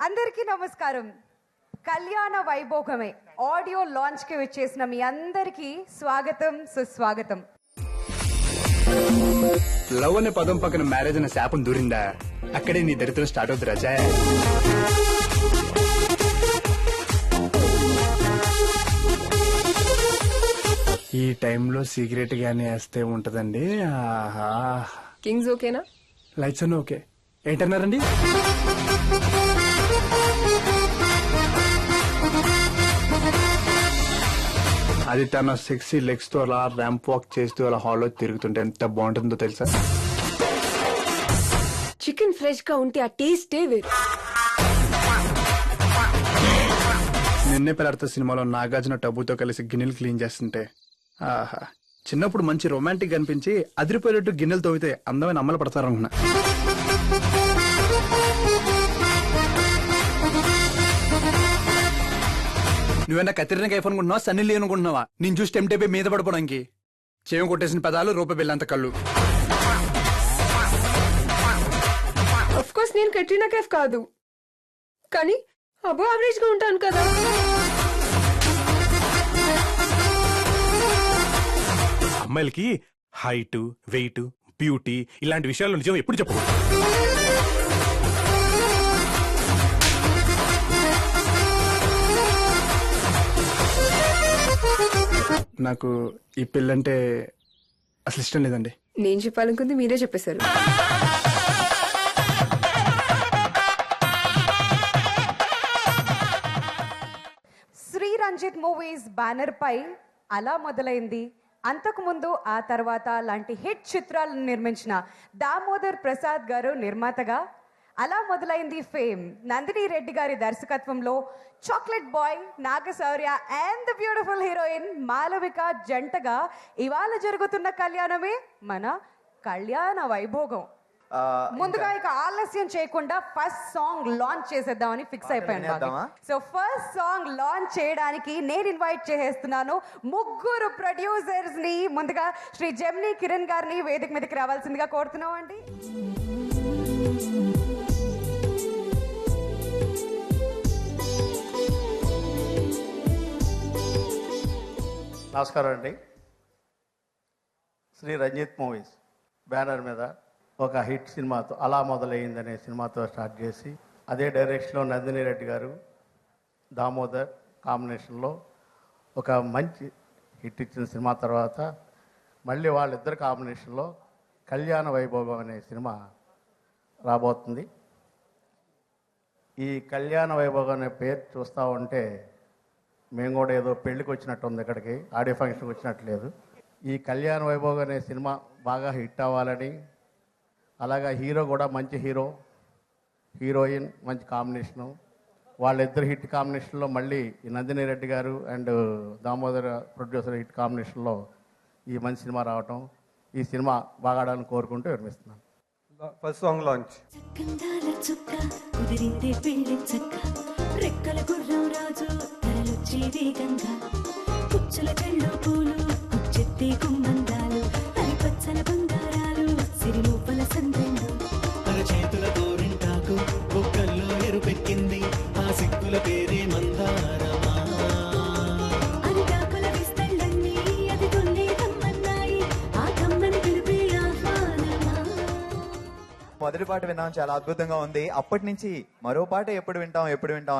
అందరికీ నమస్కారం. కళ్యాణ వైభోగమే ఆడియో లాంచ్ కి వచ్చేసిన మీ అందరికీ స్వాగతం, సుస్వాగతం. లవ్ అనే పదం పక్కన మ్యారేజ్ అనే శాపం దూరిందా, అక్కడే నీ దరిద్రం స్టార్ట్ అవుతుంది రాజా. ఈ టైంలో సీక్రెట్ గానే వేస్తే ఉంటదండి. ఆహా, కింగ్స్ ఓకేనా? లైట్స్ అన్నీ ఓకే. ఏంటన్నారండి? అది తన సెక్సీ లెగ్స్ తో అలా ర్యాంప్ వాక్ చేస్తూ అలా హాల్లో తిరుగుతుంటే ఎంత బాగుంటుందో తెలుసా? చికెన్ ఫ్రెష్ గా ఉంటే ఆ టేస్టే వేరు. నిన్నే పెళ్ళాడుతా సినిమాలో నాగార్జున టబ్బుతో కలిసి గిన్నెలు క్లీన్ చేస్తుంటే ఆహా, చిన్నప్పుడు మంచి రొమాంటిక్ అనిపించి అదిరిపోయేటట్టు గిన్నెలు తవ్వితే అందమైన అమ్మలు పడతారనుకున్నా. నువ్వేనా కత్తిరిన కైఫ్ అనుకుంటున్నావా, సన్నీ లీ అనుకుంటున్నావా? నేను చూసి టెంప్ట్ మీద పడిపోవడానికి. చేయం కొట్టేసిన పెదాలు, రూపాయి బిల్లంత కళ్ళు. అఫ్ కోర్స్ నేను కట్రినా కైఫ్ కాదు, కానీ అబో యావరేజ్ గా ఉంటాను కదా. అమ్మాయిలకి హైట్, వెయిట్, బ్యూటీ ఇలాంటి విషయాల్లో నిజం ఎప్పుడు చెప్పకూడదు. నాకు ఈ పెళ్ళంటే అసలు ఇష్టం లేదండి. నేను చెప్పాలనుకుంది మీరే చెప్పేశారు. శ్రీ రంజిత్ మూవీస్ బ్యానర్ పై అలా మొదలైంది. అంతకుముందు ఆ తర్వాత లాంటి హిట్ చిత్రాలను నిర్మించిన దామోదర్ ప్రసాద్ గారు నిర్మాతగా అలా మొదలైంది ఫేమ్. నందిని రెడ్డి గారి దర్శకత్వంలో chocolate boy, Naga Shaurya and the beautiful heroine Malavika జంటగా ఇవాళ జరుగుతున్న కళ్యాణమే మన కళ్యాణ వైభోగం. ముందుగా ఇక ఆలస్యం చేయకుండా ఫస్ట్ సాంగ్ లాంచ్ చేసేద్దామని ఫిక్స్ అయిపోయాను. సో ఫస్ట్ సాంగ్ లాంచ్ చేయడానికి నేను ఇన్వైట్ చేసేస్తున్నాను ముగ్గురు ప్రొడ్యూసర్స్ ని. ముందుగా శ్రీ జెమినీ కిరణ్ గారిని వేదిక మీదకి రావాల్సిందిగా కోరుతున్నాం అండి. నమస్కారం అండి. శ్రీ రంజిత్ మూవీస్ బ్యానర్ మీద ఒక హిట్ సినిమాతో అలా మొదలైందనే సినిమాతో స్టార్ట్ చేసి, అదే డైరెక్షన్లో నందిని రెడ్డి గారు, దామోదర్ కాంబినేషన్లో ఒక మంచి హిట్ ఇచ్చిన సినిమా తర్వాత మళ్ళీ వాళ్ళిద్దరు కాంబినేషన్లో కళ్యాణ వైభోగం అనే సినిమా రాబోతుంది. ఈ కళ్యాణ వైభోగం అనే పేరు చూస్తూ ఉంటే మేము కూడా ఏదో పెళ్ళికి వచ్చినట్టు ఉంది, ఇక్కడికి ఆడియో ఫంక్షన్కి వచ్చినట్టు లేదు. ఈ కళ్యాణ వైభోగం అనే సినిమా బాగా హిట్ అవ్వాలని, అలాగా హీరో కూడా మంచి హీరో, హీరోయిన్ మంచి కాంబినేషను, వాళ్ళిద్దరు హిట్ కాంబినేషన్లో మళ్ళీ ఈ నందిని రెడ్డి గారు అండ్ దామోదర్ ప్రొడ్యూసర్ హిట్ కాంబినేషన్లో ఈ మంచి సినిమా రావటం, ఈ సినిమా బాగా ఆడాలని కోరుకుంటూ విరమిస్తున్నాను. First song launch. చక్కందాల చుక్క కుదిరిందే పెళ్లి చక్క, రెక్కల గుర్రం రాజు తరలొచ్చే వేగంగా, కుచ్చుల కళ్ళు పూలు కుచ్చెత్తే గుమ్మందాలు, అవి పచ్చల బంగారాలు సిరిమూపల సందెండు, తన చేతుల గోరింటాకు బొక్కల్లో ఎరుపెక్కింది, ఆ సిక్కుల పేరే మందారమా, అరిటాకుల విస్తళ్ళన్నీ అది తొల్లి రమ్మన్నాయి, ఆ కమ్మని పిలిపే ఆహ్వానమా. మొదటి పాట విన్నాం, చాలా అద్భుతంగా ఉంది. అప్పటి నుంచి మరో పాట ఎప్పుడు వింటాం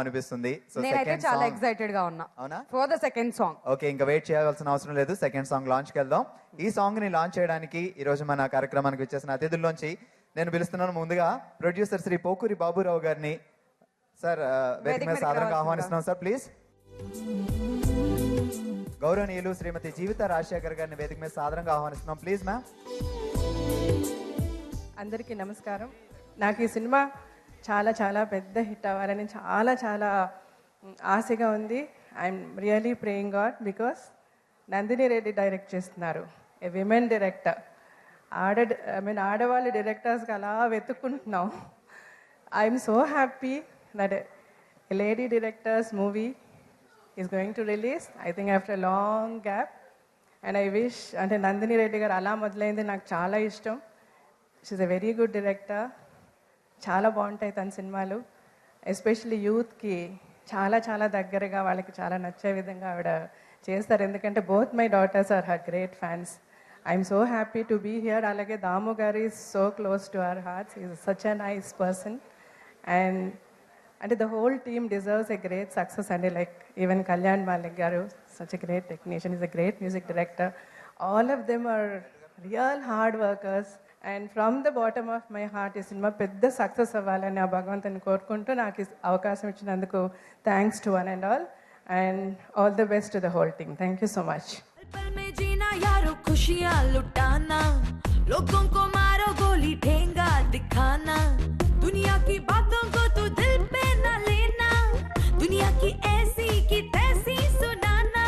అనిపిస్తుంది. సో నేనైతే సెకండ్ చాలా సాంగ్ ఎక్సైటెడ్ గా ఉన్నా అవునా? For the second song. Okay, ఇంకా వెయిట్ చేయాల్సిన అవసరం లేదు. సెకండ్ సాంగ్ లాంచ్ కి వెళ్దాం. ఈ సాంగ్ ని లాంచ్ చేయడానికి ఈ రోజు మన కార్యక్రమానికి వచ్చేసిన అతిథుల్లోంచి నేను పిలుస్తున్నాను ముందుగా ప్రొడ్యూసర్ శ్రీ పోకూరి బాబురావు గారిని. సార్ వేదిక మీద సాధారణంగా ఆహ్వానిస్తున్నాం సార్, ప్లీజ్. గౌరవనీయులు శ్రీమతి జీవిత రాజశేఖర్ గారిని వేదిక మీద సాధారణంగా ఆహ్వానిస్తున్నాం, ప్లీజ్ మ్యామ్. అందరికీ నమస్కారం. నాకు ఈ సినిమా చాలా చాలా పెద్ద హిట్ అవ్వాలని చాలా ఆశగా ఉంది. I'm really praying God, because Nandini Reddy direct చేస్తున్నారు, ఏ విమెన్ డైరెక్టర్. ఆడవాళ్ళ డైరెక్టర్స్కి అలా వెతుక్కుంటున్నాం. I'm so happy that a lady directors movie is going to release, I think after a long gap. And I wish, అంటే నందిని రెడ్డి గారు అలా మొదలైంది నాకు చాలా ఇష్టం. She's a very good director. చాలా బాగుంటాయి తన సినిమాలు. ఎస్పెషల్లీ యూత్కి చాలా చాలా దగ్గరగా వాళ్ళకి చాలా నచ్చే విధంగా ఆవిడ చేస్తారు. ఎందుకంటే both my daughters are her great fans. I'm so happy to be here. అలాగే దాము గారు is so close to our hearts. Is such a nice person and అంటే the whole team deserves a great success. And like even Kalyan Malik garu, such a great technician, is a great music director. All of them are real hard workers. And from the bottom of my heart, ఈ cinema పెద్ద success అవ్వాలని ఆ భగవంతుని కోరుకుంటూ నాకు అవకాశం ఇచ్చినందుకు thanks to one and all. And all the best to the whole team. Thank you so much. पल में जीना यारो खुशियाँ लुटाना, लोगों को मारो गोली ठेंगा दिखाना, दुनिया की बातों को तू दिल पे ना लेना, दुनिया की ऐसी की तैसी सुनाना,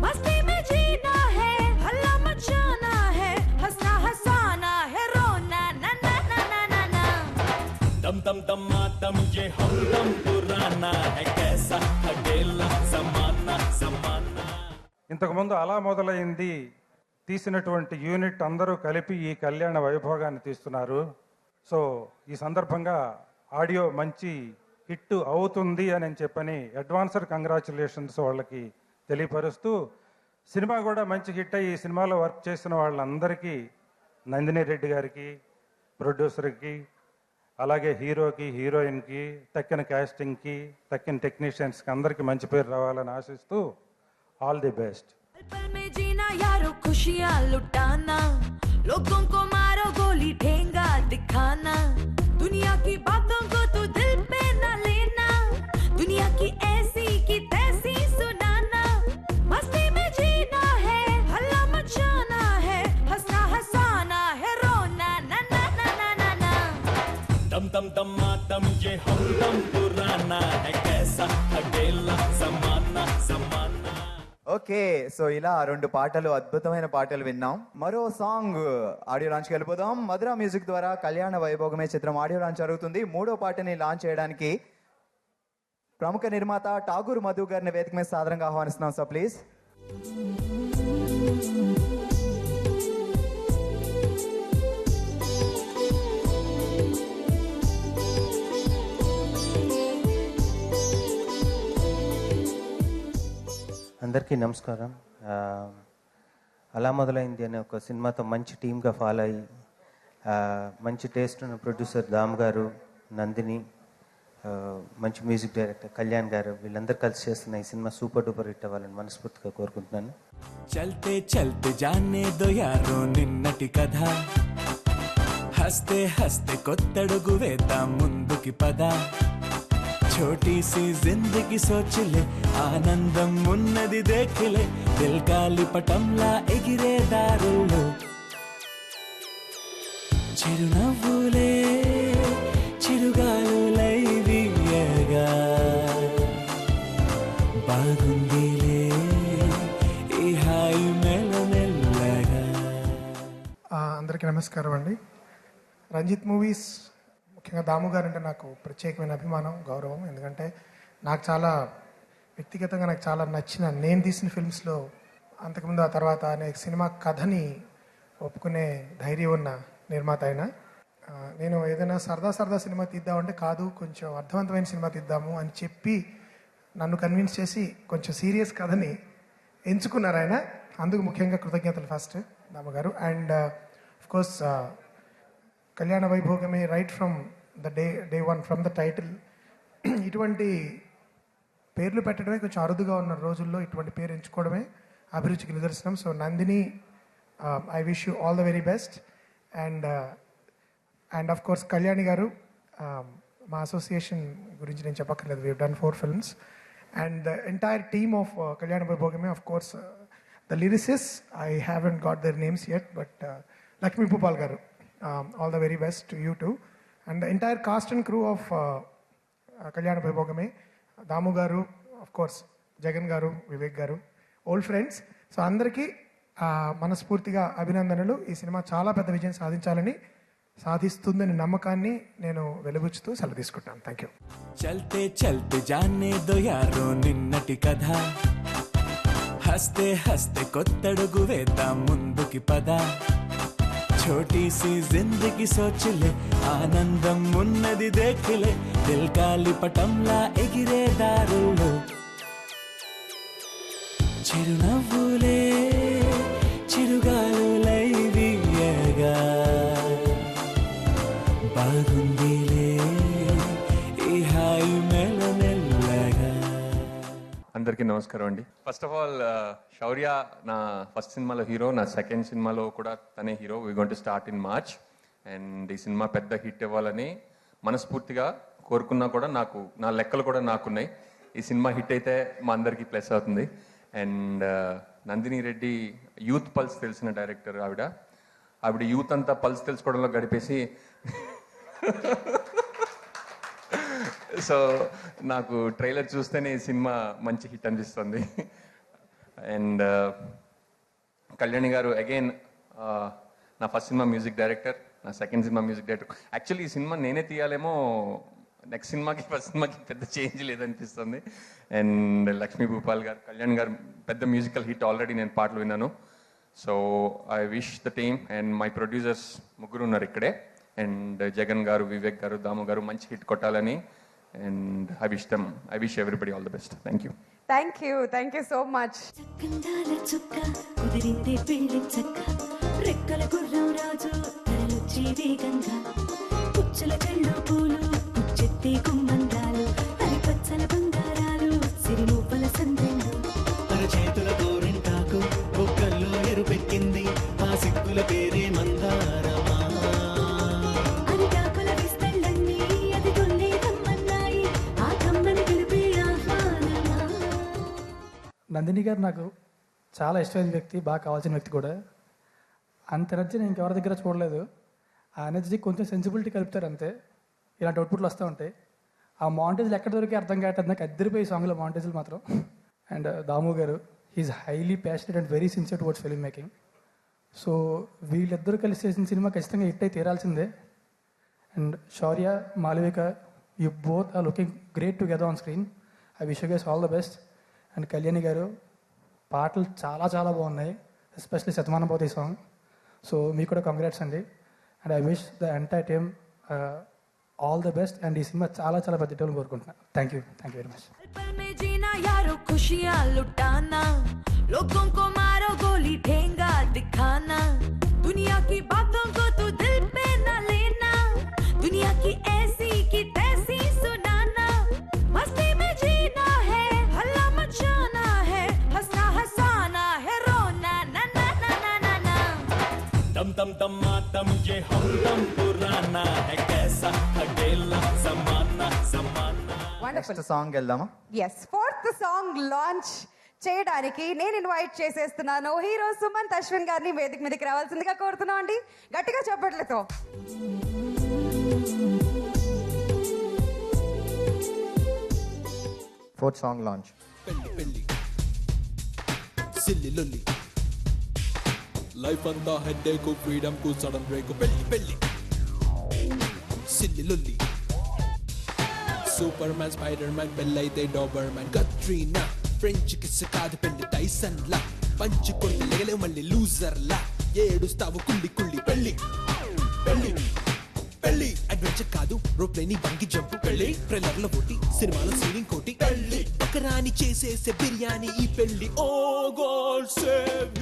मस्ती में जीना है, हल्ला मचाना है, हंसना हंसाना है, रोना ना ना ना ना ना ना. दम दम दम मातम ये हम दम पुराना है, कैसा अकेला समाना समाना. ఇంతకుముందు అలా మొదలైంది తీసినటువంటి యూనిట్ అందరూ కలిపి ఈ కళ్యాణ వైభోగాన్ని తీస్తున్నారు. సో ఈ సందర్భంగా ఆడియో మంచి హిట్ అవుతుంది అని చెప్పని అడ్వాన్స్డ్ కంగ్రాచులేషన్స్ వాళ్ళకి తెలియపరుస్తూ, సినిమా కూడా మంచి హిట్ అయ్యి ఈ సినిమాలో వర్క్ చేసిన వాళ్ళందరికీ, నందిని రెడ్డి గారికి, ప్రొడ్యూసర్కి, అలాగే హీరోకి, హీరోయిన్కి, తక్కిన క్యాస్టింగ్కి, తక్కిన టెక్నీషియన్స్కి అందరికీ మంచి పేరు రావాలని ఆశిస్తూ ఆల్ ది బెస్ట్. पल में जीना यारो खुशियाँ लुटाना, लोगों को मारो गोली ठेंगा दिखाना, दुनिया की बातों को तू दिल पे ना लेना, दुनिया की ऐसी की तैसी सुनाना, मस्ती में जीना है, हल्ला मचाना है, हंसना हंसाना है, रोना ना ना ना ना ना ना. दम दम दम मातम ये हम दम पुराना है, कैसा अकेला समाना समाना. ఓకే, సో ఇలా 2 పాటలు, అద్భుతమైన పాటలు విన్నాం. మరో సాంగ్ ఆడియో లాంచ్కి వెళ్ళిపోదాం. మధుర మ్యూజిక్ ద్వారా కళ్యాణ వైభోగమే చిత్రం ఆడియో లాంచ్ జరుగుతుంది. 3వ పాటని లాంచ్ చేయడానికి ప్రముఖ నిర్మాత ఠాగూర్ మధు గారిని వేదిక మీద సాదరంగా ఆహ్వానిస్తున్నాం. So please. అందరికీ నమస్కారం. అలా మొదలైంది అనే ఒక సినిమాతో మంచి టీమ్గా ఫాలో అయ్యి, మంచి టేస్ట్ ఉన్న ప్రొడ్యూసర్ దామ్ గారు, నందిని, మంచి మ్యూజిక్ డైరెక్టర్ కళ్యాణ్ గారు, వీళ్ళందరూ కలిసి చేస్తున్న ఈ సినిమా సూపర్ డూపర్ హిట్ అవ్వాలని మనస్ఫూర్తిగా కోరుకుంటున్నాను. చల్తే చల్తే జానే దో యారో నిన్నటి కథ, హస్తే హస్తే కొత్తడుగు వేద్దాం ముందుకి పద, छोटी सी जिंदगी सोच ले, आनंदम ఉన్నది దేఖలే, దిల్ గాలి పటంలా ఎగిరే దారుల్లో, చిరునవ్వులే చిరుగాలులై వీయగా, బాగుందిలే ఈ హాయి మెల్లమెల్లగా. అందరికీ నమస్కారం అండి. రంజిత్ మూవీస్, ముఖ్యంగా దాము గారు అంటే నాకు ప్రత్యేకమైన అభిమానం, గౌరవం. ఎందుకంటే నాకు చాలా వ్యక్తిగతంగా నాకు చాలా నచ్చిన, నేను తీసిన ఫిల్మ్స్లో అంతకుముందు ఆ తర్వాత అనే సినిమా కథని ఒప్పుకునే ధైర్యం ఉన్న నిర్మాత అయినా. నేను ఏదైనా సరదా సినిమా తీద్దామంటే కాదు, కొంచెం అర్థవంతమైన సినిమా తీద్దాము అని చెప్పి నన్ను కన్విన్స్ చేసి కొంచెం సీరియస్ కథని ఎంచుకున్నారు ఆయన. అందుకు ముఖ్యంగా కృతజ్ఞతలు ఫస్ట్ దాము గారు. And course Kalyana Vaibhogame right from the day 1 from the title. ఇటువంటి పేర్లు పెట్టడమే కొంచెం అరుదుగా ఉన్న రోజుల్లో ఇటువంటి పేరు ఎంచుకోవడమే అభిరుచికి నిదర్శనం. So Nandini, I wish you all the very best. And of course Kalyani గారు, మా అసోసియేషన్ గురించి నేను చెప్పక్కర్లేదు. We done 4 films and the entire team of Kalyana Vaibhogame. Of course the lyricist, I haven't got their names yet, but Lakshmi Bhupal గారు, all the very best to you too. And the entire cast and crew of Kalyana Vaibhogame, Damu garu, of course, Jagan garu, Vivek garu, old friends. So andariki మనస్ఫూర్తిగా అభినందనలు. ఈ cinema చాలా పెద్ద విజయం సాధించాలని, సాధిస్తుందని నమ్మకాన్ని నేను వెలుబుచ్చుతూ సెలవు తీసుకుంటాను. Thank you. చల్తే చల్తే జానే దో యారో నిన్నటి కథ, హస్తే హస్తే కొత్తడుగు వేద్దాం ముందుకి పద, छोटी सी जिंदगी सोच ले ఆనందం ఉన్నది దేఖలే దిల్ గాలిపటంలా ఎగిరే దారుల్లో చిరునవ్వులే చిరుగాలులై వీయగా బాగుందిలే ఈ హాయి మెల్లమెల్లగా. అందరికీ నమస్కారం అండి. ఫస్ట్ ఆఫ్ ఆల్ శౌర్య నా ఫస్ట్ సినిమాలో హీరో, నా సెకండ్ సినిమాలో కూడా తనే hero. We going to start in March. And ఈ సినిమా పెద్ద హిట్ ఇవ్వాలని మనస్ఫూర్తిగా కోరుకున్నా కూడా నా లెక్కలు కూడా నాకున్నాయి. ఈ సినిమా హిట్ అయితే మా అందరికీ ప్లస్ అవుతుంది. And Nandini Reddy youth pulse తెలిసిన డైరెక్టర్. ఆవిడ యూత్ అంతా పల్స్ తెలుసుకోవడంలో గడిపేసి సో నాకు ట్రైలర్ చూస్తేనే ఈ సినిమా మంచి హిట్ అనిపిస్తుంది. అండ్ కళ్యాణి గారు అగైన్ నా ఫస్ట్ సినిమా మ్యూజిక్ డైరెక్టర్, నా second cinema music director. Actually ఈ సినిమా నేనే తీయాలేమో, నెక్స్ట్ సినిమాకి ఫస్ట్ సినిమాకి పెద్ద చేంజ్ లేదనిపిస్తుంది. అండ్ లక్ష్మీ భూపాల్ గారు, కళ్యాణ్ గారు పెద్ద మ్యూజికల్ హిట్ ఆల్రెడీ నేను పాటలు విన్నాను. So I wish the team and my producers ముగ్గురు ఉన్నారు ఇక్కడే. అండ్ జగన్ గారు, వివేక్ గారు, దాము గారు మంచి హిట్ కొట్టాలని. And I wish everybody all the best. Thank you. Thank you so much. Kandala చుక్క కుదిరిందే పెళ్లి చక్క రెక్కల గుర్రం రాజు తరలొచ్చి వేగంగా పుచ్చల చెళ్ళు పూలు పుచ్చెత్తి కుమ్మందాలు అరిపచ్చల బంగారాలు సిరిమూపల సందెండు చేతుల గోరింటాకు బొక్కల్లో ఎరుపెక్కింది మా సిగ్గుల పేరే మందారమా అరిటాకుల విస్తళ్ళన్నీ అది కొల్లే కమ్మన్నాయి ఆ కమ్మని పిలిపే ఆహ్వానమా. నందిని గారు నాకు చాలా ఇష్టమైన వ్యక్తి, బాగా కావాల్సిన వ్యక్తి కూడా. అంత ఎనర్జీ నేను ఇంకెవరి దగ్గర చూడలేదు. ఆ ఎనర్జీ కొంచెం సెన్సిబిలిటీ కలుపుతారు అంతే, ఇలాంటి అవుట్పుట్లు వస్తూ ఉంటాయి. ఆ మాంటేజ్లు ఎక్కడ దొరికి అర్థం కావట్లేదు నాకు. అద్దరిపోయి సాంగ్లో మాంటేజ్లు మాత్రం. అండ్ దాము గారు, he's highly passionate and very sincere towards film making. So వీళ్ళిద్దరూ కలిసి చేసిన సినిమా ఖచ్చితంగా హిట్ అయి తీరాల్సిందే. And Shaurya, Malavika, you both are looking great together on screen. I wish you guys all the best. And Kalyani గారు, పాటలు చాలా చాలా బాగున్నాయి, ఎస్పెషలీ శతమానభవతి సాంగ్. సో మీకు కూడా కంగ్రాట్స్ అండి. And I wish the entire team all the best. And ఈ cinema చాలా చాలా పెద్ద టోన్ కోరుకుంటున్నాను. Thank you very much. पल में जीना यारो खुशियाँ लुटाना लोगों को मारो गोली ठेंगा दिखाना दुनिया की बातों को तू दिल पे न लेना दुनिया की ऐसी की तैसी सुनाना मस्ती में जीना है हल्ला मचाना है हंसना हंसाना है रोना ना ना ना ना ना ना दम दम दम मातम ये हमदम पुराना है कैसा अकेला जमाना जमाना. నెక్స్ట్ సాంగ్ వెళ్దామా? ఎస్, ఫోర్త్ సాంగ్ లాంచ్ చేయడానికి నేను ఇన్వైట్ చేసేస్తున్నాను హీరో సుమంత్ అశ్విన్ గారిని వేదిక మీదకి రావాల్సిందిగా కోరుతున్నాం అండి. గట్టిగా చెప్పట్లతో. Fourth song launch. పెళ్లి సిల్లి లొల్లి లైఫ్ అంతా హెడ్ఏక్ ఫ్రీడమ్ కు సడన్ బ్రేక్ పెళ్లి సిల్లి లొల్లి సూపర్ మ్యాన్ స్పైడర్ మ్యాన్ పెళ్ళైతే Dabur man Katrina French kiss కాదు పెళ్లి టైసన్ లా పంచి కొట్టి లెగలే మళ్ళీ లూజర్ లా ఏడుస్తావు కుళ్ళి కుళ్ళి పెళ్లి పెళ్లి పెళ్లి అడ్వెంచర్ కాదు రోప్లేని బంగి జంపు పెళ్లి ట్రైలర్ లో పోటీ సినిమాలో సీనింగ్ కోటి పెళ్లి పక్కరాని చేసేసే బిర్యానీ ఈ పెళ్లి ఓ goal save.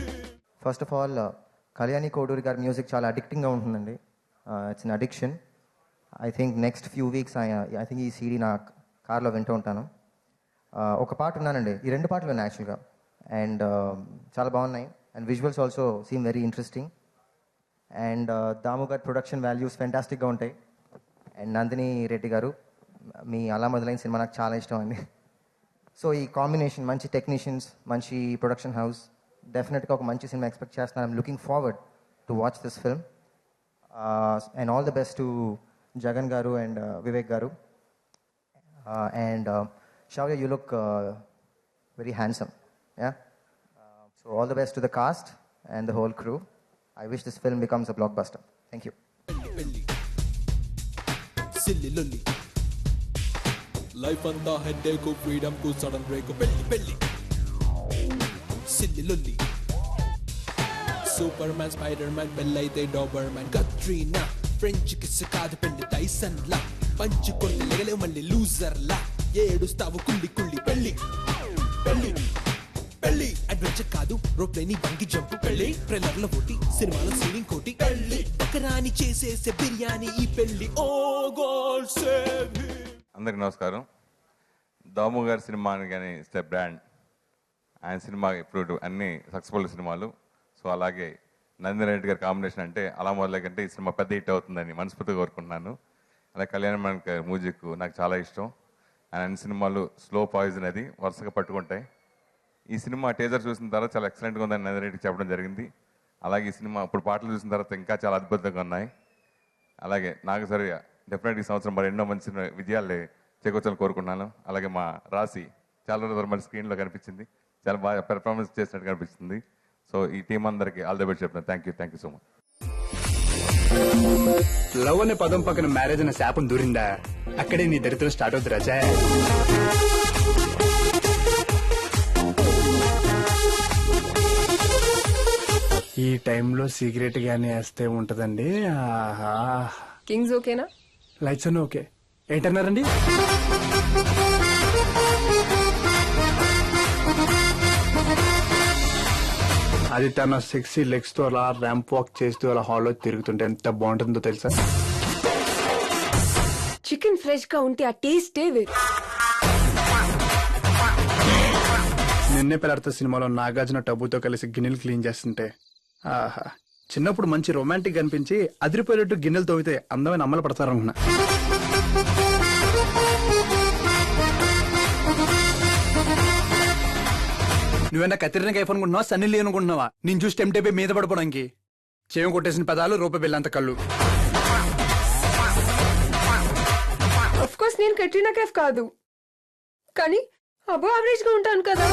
First of all Kalyani Koduri గారి మ్యూజిక్ చాలా అడిక్టింగ్గా ఉంటుందండి. It's an addiction. I think next few weeks I think ఈ సీడీ నా కార్లో వింటూ ఉంటాను. ఒక పాట ఉన్నానండి, ఈ రెండు పాటలు ఉన్నాయి యాక్చువల్గా. అండ్ చాలా బాగున్నాయి. And visuals also seem very interesting. And Damu గారి ప్రొడక్షన్ వాల్యూస్ ఫెంటాస్టిక్గా ఉంటాయి. అండ్ నందిని రెడ్డి గారు, మీ అలా మొదలైన సినిమా నాకు చాలా ఇష్టం అండి. సో ఈ కాంబినేషన్, మంచి టెక్నీషియన్స్, మంచి ప్రొడక్షన్ హౌస్, డెఫినెట్గా ఒక మంచి సినిమా ఎక్స్పెక్ట్ చేస్తున్నాను. I'm looking forward to watch this film. And all the best to Jagan గారు అండ్ వివేక్ గారు. And Shaurya, you look very handsome. Yeah. So all the best to the cast and the whole crew. I wish this film becomes a blockbuster. Thank you. Silly లొల్లి life అంతా headache freedom కు sudden break పెళ్లి silly లొల్లి Superman Spiderman పెళ్ళైతే Dabur man Katrina French kiss కాదు పెళ్లి Tyson లా పంచి కొన్ని లెగలేవు మళ్ళీ లూజర్ లా ఏడుస్తావు కుళ్ళి కుళ్ళి పెళ్ళి పెళ్ళి పెళ్ళి అడ్వెంచర్ కాదు రోప్లేని బంగి జంపు పెళ్ళి ట్రైలర్ లో ఒకటి సినిమాలో సీనింగ్ కోటి పెళ్ళి పక్కరాని చేసేసే బిర్యానీ ఈ పెళ్ళి ఓ గోల్ సేవ్. అందరికి నమస్కారం. దాము గారి సినిమా కానీ ఇట్స్ బ్రాండ్. ఆయన సినిమా ఇప్పుడు అన్ని సక్సెస్ఫుల్ సినిమాలు. సో అలాగే నందిని రెడ్డి గారి కాంబినేషన్ అంటే అలా మొదలకంటే ఈ సినిమా పెద్ద హిట్ అవుతుందని మనస్ఫూర్తిగా కోరుకుంటున్నాను. అలాగే కళ్యాణ్ మనకి మ్యూజిక్ నాకు చాలా ఇష్టం. ఆయన అన్ని సినిమాలు స్లో పాయిజన్ అది వరుసగా పట్టుకుంటాయి. ఈ సినిమా టీజర్ చూసిన తర్వాత చాలా ఎక్సలెంట్గా ఉందని నందిని రెడ్డికి చెప్పడం జరిగింది. అలాగే ఈ సినిమా ఇప్పుడు పాటలు చూసిన తర్వాత ఇంకా చాలా అద్భుతంగా ఉన్నాయి. అలాగే నాకు సరిగా డెఫినెట్గా ఈ సంవత్సరం మరి ఎన్నో మంచి విజయాలు చేకూర్చాలని కోరుకుంటున్నాను. అలాగే మా రాశి చాలా రోజులు మరి స్క్రీన్లో కనిపించింది, చాలా బాగా పెర్ఫార్మెన్స్ చేసినట్టు కనిపిస్తుంది. సో ఈ టీం అందరికీ ఆల్ ద బెస్ట్ చెప్తున్నాను. Thank you so much. Love అనే పదం పక్కన మ్యారేజ్ అనే శాపం దూరిందా, అక్కడే నీ దరిద్రం స్టార్ట్ అవుతుంది రాజా. ఈ టైంలో సిగరెట్ గానీ వేస్తే ఉంటదండి. ఆహా, కింగ్స్ ఓకేనా? లైట్స్ అన్నీ ఓకే. ఏంటన్నారండి? అది తన సెక్సీ లెగ్స్ తో అలా ర్యాంప్ వాక్ చేస్తూ అలా హాల్లో తిరుగుతుంటే ఎంత బాగుంటుందో తెలుసా? చికెన్ ఫ్రెష్ గా ఉంటే ఆ టేస్టే వేరు. నిన్నే పెళ్ళాడతా సినిమాలో నాగార్జున టబ్బుతో కలిసి గిన్నెలు క్లీన్ చేస్తుంటే ఆహా, చిన్నప్పుడు మంచి రొమాంటిక్ అనిపించి అదిరిపోయేటట్టు గిన్నెలు తవ్వితే అందమైన అమ్మలు పడతారనుకున్నా. నువ్వేనా కత్తిరిన కైఫ్ అనుకుంటున్నావా, సన్నీ లీ అనుకుంటున్నావా? నేను చూసి టెంప్ట్ మీద పడిపోవడానికి. చేయం కొట్టేసిన పదాలు, రూపాయి బిల్లంత కళ్ళు. ఆఫ్ కోర్స్ నేను కట్రినా కైఫ్ కాదు, కానీ అబో యావరేజ్ గా ఉంటాను కదా.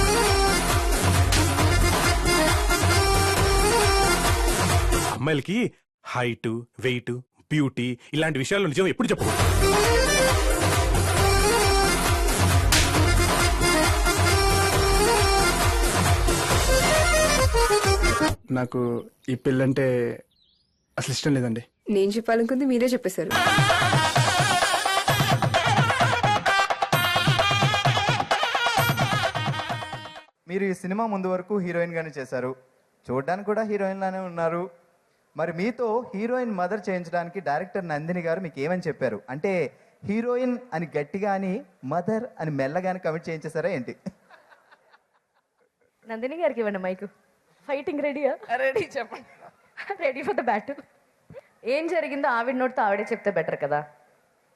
అమ్మాయిలకి హైట్, వెయిట్, బ్యూటీ ఇలాంటి విషయాల్లో నిజం ఎప్పుడు చెప్పకూడదు. నాకు ఈ పెళ్ళంటే అసలు ఇష్టం లేదండి. నేను చెప్పాలనుకుంది మీరే చెప్పేశారు. మీరు ఈ సినిమా ముందు వరకు హీరోయిన్ గానే చేశారు, చూడడానికి కూడా హీరోయిన్ లానే ఉన్నారు. మరి మీతో హీరోయిన్ మదర్ చేయించడానికి డైరెక్టర్ నందిని గారు మీకు ఏమని చెప్పారు? అంటే హీరోయిన్ అని గట్టిగా అని మదర్ అని మెల్లగాని కమిట్ చేయించేశారా ఏంటి? నందిని గారికి ఇవ్వండి మైకు. ఫైటింగ్ రెడీయా? రెడీ, చెప్పండి. Ready for the bat. ఏం జరిగిందో ఆవిడ నోటితో ఆవిడే చెప్తే బెటర్ కదా.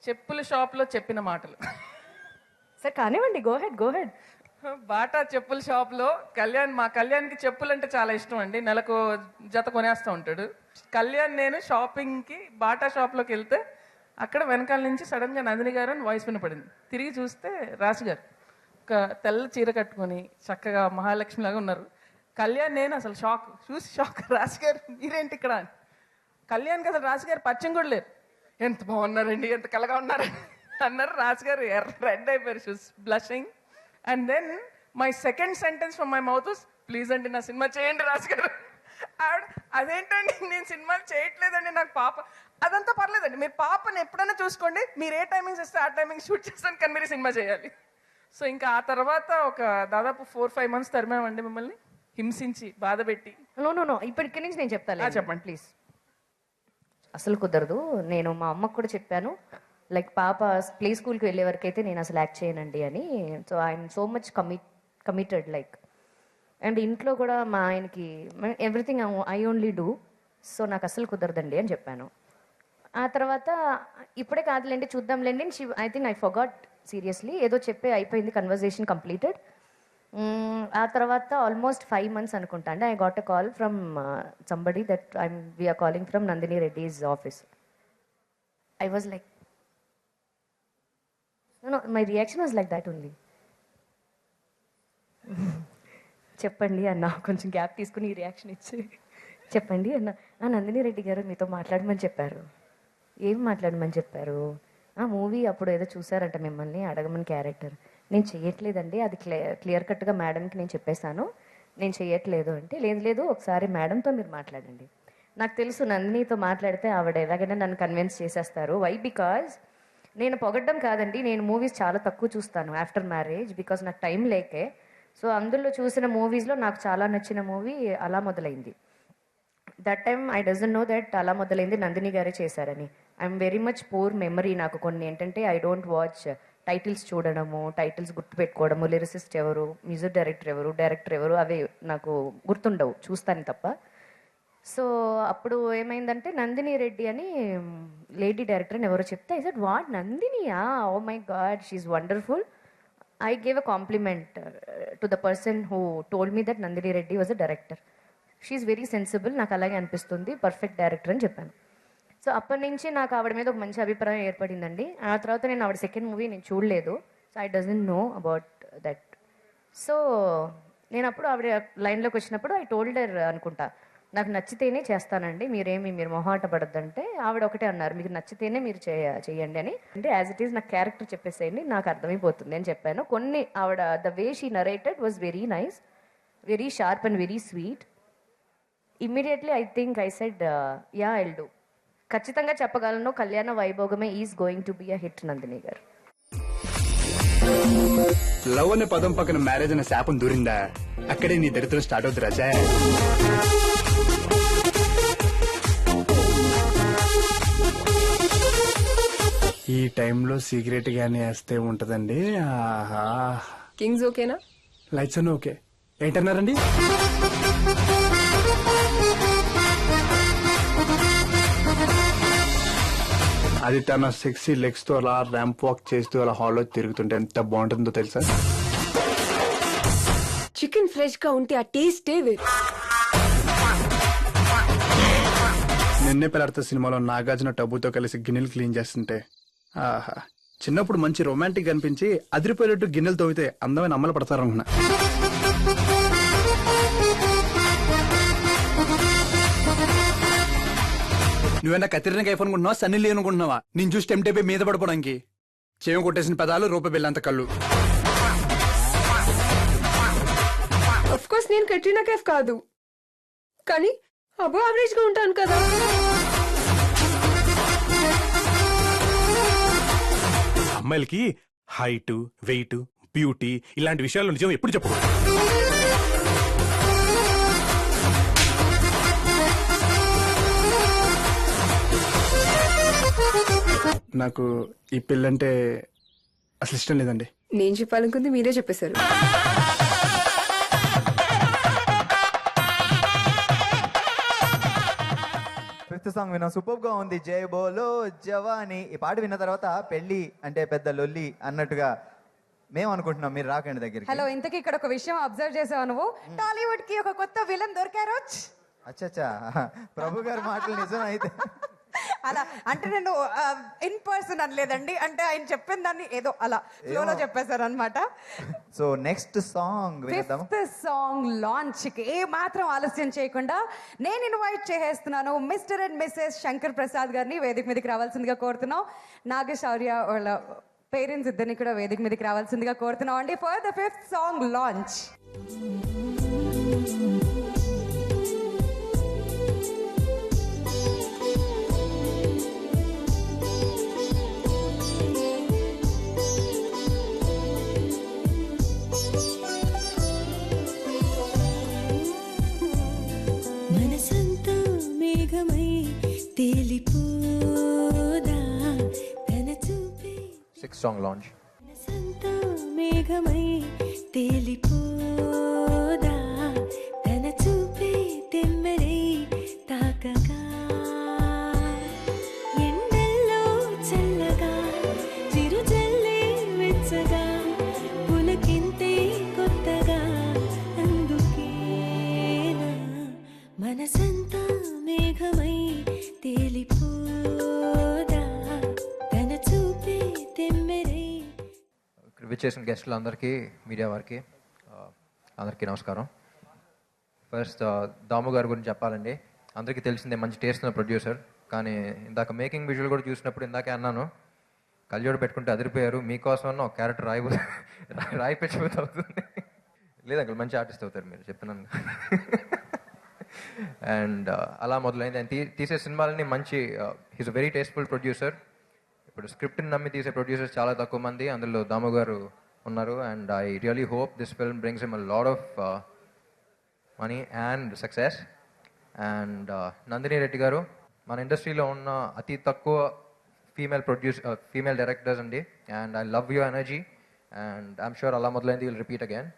చెప్పుల షాప్లో చెప్పిన మాటలు. సార్ కానివ్వండి, go head, go head. Bata చెప్పుల షాప్లో మా కళ్యాణ్కి చెప్పులు అంటే చాలా ఇష్టం అండి. నెలకు జత కొనేస్తూ ఉంటాడు. కళ్యాణ్ నేను షాపింగ్కి బాటా షాప్లోకి వెళ్తే అక్కడ వెనకాల నుంచి సడన్గా నందిని గారు అని వాయిస్ వినపడింది. తిరిగి చూస్తే రాశి గారు ఒక తెల్ల చీర కట్టుకొని చక్కగా మహాలక్ష్మి లాగా ఉన్నారు. కళ్యాణ్ నేను అసలు షాక్. రాశి గారు మీరేంటి ఇక్కడ? కళ్యాణ్కి అసలు రాశి గారు పరిచయం కూడా లేరు. ఎంత బాగున్నారండి, ఎంత కలగా ఉన్నారు అన్నారు. రాశి గారు రెడ్ అయిపోయారు, she's blushing. And then my second sentence from my mouth was, please అండి నా సినిమా చేయండి రాశి గారు. అదేంటండి నేను సినిమాలు చేయట్లేదండి, నాకు పాప. అదంతా పర్లేదండి, మీరు పాపని ఎప్పుడైనా చూసుకోండి, మీరు ఏ టైమింగ్స్ ఇస్తే ఆ టైమింగ్ షూట్ చేస్తాను, కానీ మీరు సినిమా చేయాలి. సో ఇంకా ఆ తర్వాత ఒక దాదాపు 4-5 months తరిమామండి మిమ్మల్ని హింసించి బాధ పెట్టి. నో ఇప్పటికి నుంచి నేను చెప్తాను. చెప్పండి ప్లీజ్. అసలు కుదరదు. నేను మా అమ్మకు కూడా చెప్పాను, లైక్ పాప ప్లే స్కూల్కి వెళ్ళే వరకు అయితే నేను అసలు యాక్ట్ చేయనండి అని. So I'm so much committed like. And ఇంట్లో కూడా మా ఆయనకి everything I only do. So నాకు అసలు కుదరదండి అని చెప్పాను. ఆ తర్వాత ఇప్పుడే కాదులేండి చూద్దాంలేండి. I think I forgot seriously. ఏదో చెప్పే అయిపోయింది, కన్వర్జేషన్ కంప్లీటెడ్. ఆ తర్వాత ఆల్మోస్ట్ 5 months అనుకుంటా అండి, I got a call from somebody that we're calling from Nandini Reddy's office. I was like, my reaction was like that only. చెప్పండి అన్న, కొంచెం గ్యాప్ తీసుకుని ఈ రియాక్షన్ ఇచ్చి చెప్పండి అన్న. నందిని రెడ్డి గారు మీతో మాట్లాడమని చెప్పారు. ఏం మాట్లాడమని చెప్పారు? మూవీ అప్పుడు ఏదో చూసారంట మిమ్మల్ని అడగమని క్యారెక్టర్. నేను చేయట్లేదండి, అది క్లియర్ కట్గా మేడంకి నేను చెప్పేశాను. నేను చేయట్లేదు అంటే, లేదు లేదు ఒకసారి మేడంతో మీరు మాట్లాడండి. నాకు తెలుసు నందినితో మాట్లాడితే ఆవిడ ఎలాగైనా నన్ను కన్విన్స్ చేసేస్తారు. వై? బికాజ్ నేను పొగడ్డం కాదండి, నేను మూవీస్ చాలా తక్కువ చూస్తాను ఆఫ్టర్ మ్యారేజ్, బికాజ్ నాకు టైం లేకే. సో అందులో చూసిన మూవీస్లో నాకు చాలా నచ్చిన మూవీ అలా మొదలైంది. That time I doesn't know that అలా మొదలైంది నందిని గారే చేశారని. I'm very much poor memory. నాకు కొన్ని ఏంటంటే ఐ డోంట్ వాచ్ టైటిల్స్ చూడడము, టైటిల్స్ గుర్తుపెట్టుకోవడము, లిరిసిస్ట్ ఎవరు, మ్యూజిక్ డైరెక్టర్ ఎవరు, డైరెక్టర్ ఎవరు, అవి నాకు గుర్తుండవు, చూస్తాను తప్ప. సో అప్పుడు ఏమైందంటే నందిని రెడ్డి అని లేడీ డైరెక్టర్ అని ఎవరో చెప్తే ఐ సెడ్ వాట్ నందినియా, oh my God she's wonderful. I gave a compliment to the person who told me that Nandini Reddy was a director. She is very sensible, నాకు అలాగే అనిపిస్తుంది, పర్ఫెక్ట్ డైరెక్టర్ అని చెప్పాను. So అప్పటి నుంచి నాకు ఆవిడ మీద ఒక మంచి అభిప్రాయం ఏర్పడిందండి. ఆ తర్వాత నేను ఆవిడ సెకండ్ మూవీ నేను చూడలేదు. So I doesn't know about that. So నేను అప్పుడు ఆవిడ లైన్లోకి వచ్చినప్పుడు ఐ టోల్డర్ అనుకుంటా, నాకు నచ్చితేనే చేస్తానండి, మీరు మొహాట పడద్దంటే ఆవిడ ఒకటే అన్నారు, మీకు నచ్చితేనే మీరు చేయండి అని. అంటే యాజ్ ఇట్ ఈస్ నాకు క్యారెక్టర్ చెప్పేసేయండి, నాకు అర్థమైపోతుంది అని చెప్పాను. కొన్ని ఆవిడ the way she narrated was very nice, very sharp and very sweet. Immediately I think I said yeah I'll do. ఖచ్చితంగా చెప్పగలను, Kalyana Vaibhogame is going to be a hit Nandini గారు. లవ్ అనే పదం పక్కన మ్యారేజ్ అనే శాపం దూరిందా, అక్కడే నీ దరిద్రం స్టార్ట్ అవుతుంది రాజా. ఈ టైంలో సిగరెట్ గానీ వేస్తే ఉంటదండి. ఆహా, కింగ్స్ ఓకేనా? లైట్స్ అన్నీ ఓకే. ఏంటన్నారండి? అది తన సెక్సీ లెగ్స్ తో అలా ర్యాంప్ వాక్ చేస్తూ అలా హాల్లో తిరుగుతుంటే ఎంత బాగుంటుందో తెలుసా? చికెన్ ఫ్రెష్ గా ఉంటే ఆ టేస్టే వేరు. నిన్నే పెళ్ళాడతా సినిమాలో నాగార్జున టబ్బుతో కలిసి గిన్నెలు క్లీన్ చేస్తుంటే ఆహా, చిన్నప్పుడు మంచి రొమాంటిక్ అనిపించి అదిరిపోయేటట్టు గిన్నెలు తవ్వితే అందమైన అమ్మలు పడతారనుకున్నా. నువ్వేనా కత్తిరిన కైఫ్ అనుకుంటున్నావా, సన్నీ లీ అనుకుంటున్నావా? నేను చూసి టెంప్ట్ అయిపోయి మీద పడిపోవడానికి. చేయం కొట్టేసిన పెదాలు, రూపాయి బిల్లంత కళ్ళు. ఆఫ్ కోర్స్ నేను కట్రినా కైఫ్ కాదు, కానీ అబో యావరేజ్ గా ఉంటాను కదా. అమ్మాయిలకి హైట్, వెయిట్, బ్యూటీ ఇలాంటి విషయాల్లో నిజం ఎప్పుడు చెప్పకూడదు. నాకు ఈ పెళ్ళంటే అసలు ఇష్టం లేదండి. నేను చెప్పాలనుకుంది మీరే చెప్పేశారు. ఫిఫ్త్ సాంగ్ విన్నాం, సూపర్ గా ఉంది. జై బోలో జవాని. ఈ పాట విన్న తర్వాత పెళ్లి అంటే పెద్ద లొల్లి అన్నట్టుగా మేము అనుకుంటున్నాం, మీరు రాకండి దగ్గరికి. హలో, ఇంతకీ ఇక్కడ ఒక విషయం అబ్జర్వ్ చేసావు నువ్వు? టాలీవుడ్ కి ఒక కొత్త విలన్ దొరికారు. అచ్చా, ప్రభు గారి మాటలు నిజం అయితే అలా అంటే నేను ఇన్ పర్సన్ అనలేదండి, అంటే ఆయన చెప్పిన దాన్ని ఏదో అలా ఫ్లోలో చెప్పేశారు అనమాట. సో నెక్స్ట్ సాంగ్ వినేద్దాం. ఫిఫ్త్ సాంగ్ లాంచ్ కి ఏ మాత్రం ఆలస్యం చేయకుండా నేను ఇన్వైట్ చేస్తున్నాను mister and missus Shankar Prasad గారిని వేదిక మీదకి రావాల్సిందిగా కోరుతున్నాం. నాగశౌర్య వాళ్ళ పేరెంట్స్ ఇద్దరిని కూడా వేదిక మీదకి రావాల్సిందిగా కోరుతున్నాం అండి for the fifth song launch. మనసంతా మేఘమై తేలిపోదా తన చూపే. Sixth song launch. మనసంతా మేఘమై తేలిపోదా తన చూపే తెమ్మెరై తాకగా ఎండల్లో చల్లగా చిరుజల్లే వెచ్చగా పులకింతే కొత్తగా అందుకేనా మనసంతా మేఘమై తేలిపోదా తన చూపే తెమ్మెరై. ఇక్కడ విచ్చేసిన గెస్టులు అందరికీ, మీడియా వారికి అందరికీ నమస్కారం. ఫస్ట్ దాము గారి గురించి చెప్పాలండి. అందరికీ తెలిసిందే, మంచి టేస్ట్ ఉన్న ప్రొడ్యూసర్. కానీ ఇందాక మేకింగ్ విజువల్ కూడా చూసినప్పుడు ఇందాకే అన్నాను, కళ్ళజోడు పెట్టుకుంటే అదిరిపోయారు, మీకోసం ఒక క్యారెక్టర్ రాయిపించబోతుంది. లేదు అంకుల్, మంచి ఆర్టిస్ట్ అవుతారు మీరు, చెప్తున్నాను. అండ్ అలా మొదలైంది. అండ్ తీసే సినిమాలని మంచి, he's a very tasteful producer. ఇప్పుడు స్క్రిప్ట్ని నమ్మి తీసే ప్రొడ్యూసర్స్ చాలా తక్కువ మంది, అందులో దాము గారు ఉన్నారు. And I really hope this film brings him a lot of money and success. And Nandini Reddy గారు మన ఇండస్ట్రీలో ఉన్న అతి తక్కువ ఫీమేల్ డైరెక్టర్స్ అండి. And I love your energy and I'm sure అలా మొదలైంది will repeat again.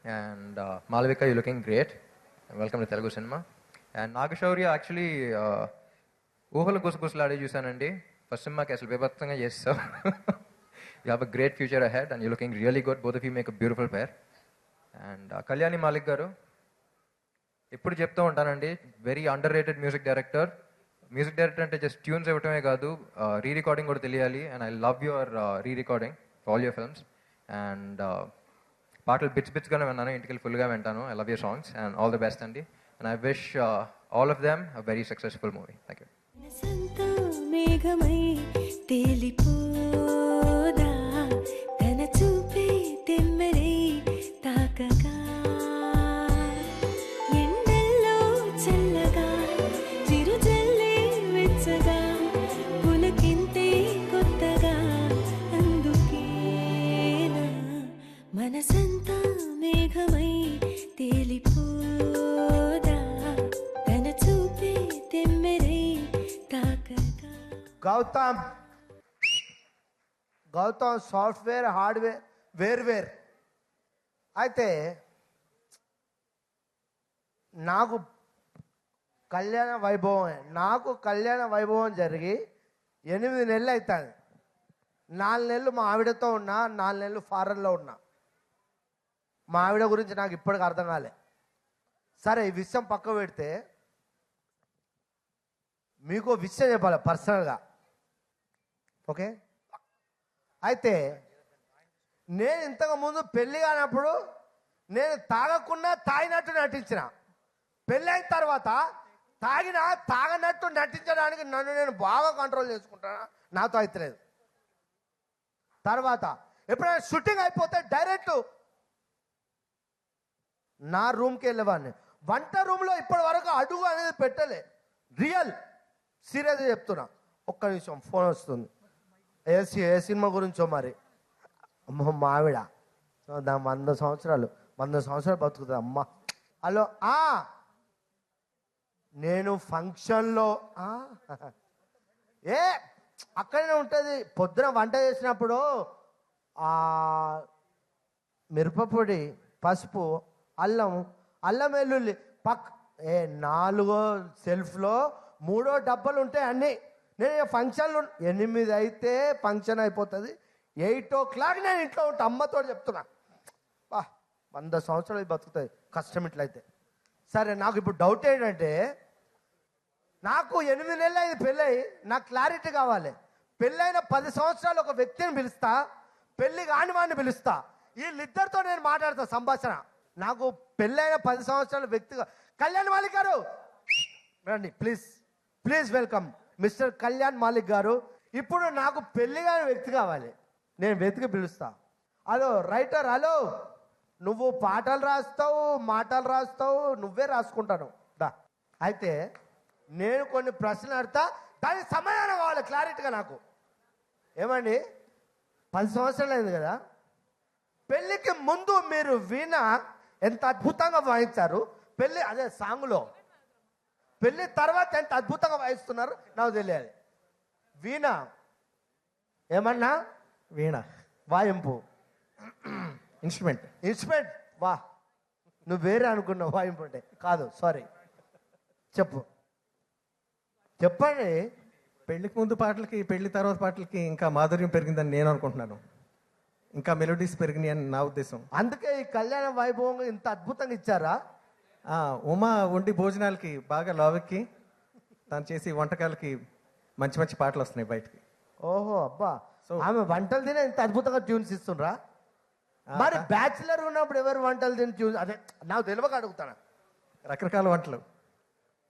And Malavika, you looking great. Welcome to Telugu cinema. And Naga Shaurya actually Oohalu Gusagusalade చూశానండి. ఫస్ట్ సినిమాకి అసలు బీభత్సంగా చేస్తావు. You have a great future ahead and you looking really good. Both of you make a beautiful pair. And Kalyani Malik గారు ఎప్పుడు చెప్తూ ఉంటానండి, very under rated music director. Music director అంటే జస్ట్ ట్యూన్స్ ఇవ్వటమే కాదు, రీ రికార్డింగ్ కూడా తెలియాలి. And I love your re recording for all your films. And పాటలు బిట్స్గానే విన్నాను, ఇంటికి ఫుల్గా వింటాను. I love your songs and all the best అండి. And I wish all of them a very successful movie. Thank you. మేఘమై తేలిపోదా తన చూపే తెమ్మెరై తాకగా ఎండల్లో చల్లగా చిరుజల్లే వెచ్చగా పులకింతే కొత్తగా అందుకేనా మనసంతా మేఘమై తేలిపోదా తన చూపే తెమ్మెరై తాకగా. గౌతమ్ సాఫ్ట్వేర్ హార్డ్వేర్ వేర్వేర్. అయితే నాకు కళ్యాణ వైభవం జరిగి 8 నెలలు అవుతుంది. 4 నెలలు మా ఆవిడతో ఉన్నా, 4 నెలలు ఫారెన్లో ఉన్నా. మా ఆవిడ గురించి నాకు ఇప్పటికి అర్థం కాలే. సరే, ఈ విషయం పక్క పెడితే మీకు విషయం చెప్పాలి పర్సనల్గా. ఓకే, అయితే నేను ఇంతకుముందు పెళ్ళి కానప్పుడు నేను తాగకుండా తాగినట్టు నటించిన. పెళ్ళైన తర్వాత తాగనట్టు నటించడానికి నన్ను నేను బాగా కంట్రోల్ చేసుకుంటాను, నాతో అయితలేదు. తర్వాత ఎప్పుడైనా షూటింగ్ అయిపోతే డైరెక్ట్ నా రూమ్కి వెళ్ళేవాడిని. వంట రూమ్లో ఇప్పటి వరకు అడుగు అనేది పెట్టలే. రియల్ సీరియస్గా చెప్తున్నా. ఒక్క నిమిషం, ఫోన్ వస్తుంది. ఏ సినిమా గురించో మరి. మా ఆవిడ 100 సంవత్సరాలు బతుకుతుంది అమ్మ. హలో, నేను ఫంక్షన్లో అక్కడనే ఉంటుంది. పొద్దున వంట చేసినప్పుడు మిరపపొడి, పసుపు, అల్లం వెల్లుల్లి 4 సెల్ఫ్లో 3 డబ్బాలు ఉంటాయి అన్నీ. నేను ఫంక్షన్లు 8 అయితే ఫంక్షన్ అయిపోతుంది. 8 o'clock నేను ఇంట్లో ఉంటా. అమ్మతో చెప్తున్నా, 100 సంవత్సరాలు బతుకుతుంది కష్టం ఇట్లయితే. సరే, నాకు ఇప్పుడు డౌట్ ఏంటంటే, నాకు 8 నెలలు అయింది పెళ్ళై, నాకు క్లారిటీ కావాలి. పెళ్ళైన 10 సంవత్సరాలు ఒక వ్యక్తిని పిలుస్తా, పెళ్ళి కాని వాడిని పిలుస్తా. వీళ్ళిద్దరితో నేను మాట్లాడతా సంభాషణ. నాకు పెళ్ళైన 10 సంవత్సరాల వ్యక్తిగా కళ్యాణ్ మాలిక్ గారు రండి, please welcome mister Kalyan Malik గారు. ఇప్పుడు నాకు పెళ్లి కాని వ్యక్తి కావాలి, నేను వెతికి పిలుస్తా. హలో రైటర్, హలో, నువ్వు పాటలు రాస్తావు, మాటలు రాస్తావు, నువ్వే రాసుకుంటాను దా. అయితే నేను కొన్ని ప్రశ్నలు అడతా, దానికి సమాధానం కావాలి క్లారిటీగా నాకు. ఏమండి, 10 సంవత్సరాలు అయింది కదా, పెళ్ళికి ముందు మీరు వీణ ఎంత అద్భుతంగా వాయించారు, పెళ్ళి అదే సాంగ్లో, పెళ్ళి తర్వాత ఎంత అద్భుతంగా వాయిస్తున్నారు నాకు తెలియాలి. వీణ ఏమన్నా? వీణ వాయింపు, ఇన్స్ట్రుమెంట్. వా, నువ్వు వేరే అనుకున్నావు వాయింపు అంటే. కాదు, సారీ, చెప్పండి. పెళ్లికి ముందు పాటలకి పెళ్లి తర్వాత పాటలకి ఇంకా మాధుర్యం పెరిగిందని నేను అనుకుంటున్నాను. ఇంకా మెలోడీస్ పెరిగినాయి అని నా ఉద్దేశం. అందుకే ఈ కళ్యాణ వైభవంగా ఇంత అద్భుతంగా ఇచ్చారా? ఉమా వండి భోజనాలకి బాగా లావెక్కి తను చేసి వంటకాలకి మంచి మంచి పాటలు వస్తున్నాయి బయటికి. ఓహో, అబ్బా, ఆమె వంటలు తినే ఇంత అద్భుతంగా ట్యూన్స్ ఇస్తుండ్రా? మరి బ్యాచులర్ ఉన్నప్పుడు ఎవరు వంటలు తిని ట్యూన్స్? అదే నాకు తెలియక అడుగుతాను. రకరకాల వంటలు,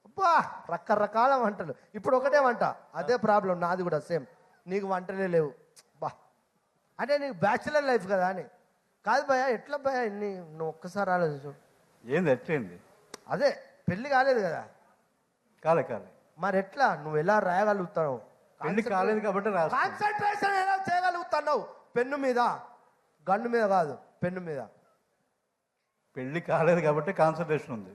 అబ్బా, రకరకాల వంటలు. ఇప్పుడు ఒకటే వంట, అదే ప్రాబ్లం నాది కూడా సేమ్. నీకు వంటలే లేవు బా, అంటే నీకు బ్యాచులర్ లైఫ్ కదా అని. కాదు భయ, ఎట్లా భయ ఇన్ని? నువ్వు ఒక్కసారి ఆలోచించు. ఏంది ఎట్లయింది? అదే పెళ్లి కాలేదు కదా. కాలే మరి ఎట్లా నువ్వు ఎలా రాయగలుగుతావు? పెళ్లి కాలేదు కాబట్టి కాన్సన్ట్రేషన్ ఎలా చేయగలుగుతున్నావు? పెన్ను మీద, గన్ను మీద కాదు, పెన్ను మీద. పెళ్లి కాలేదు కాబట్టి కాన్సన్ట్రేషన్ ఉంది.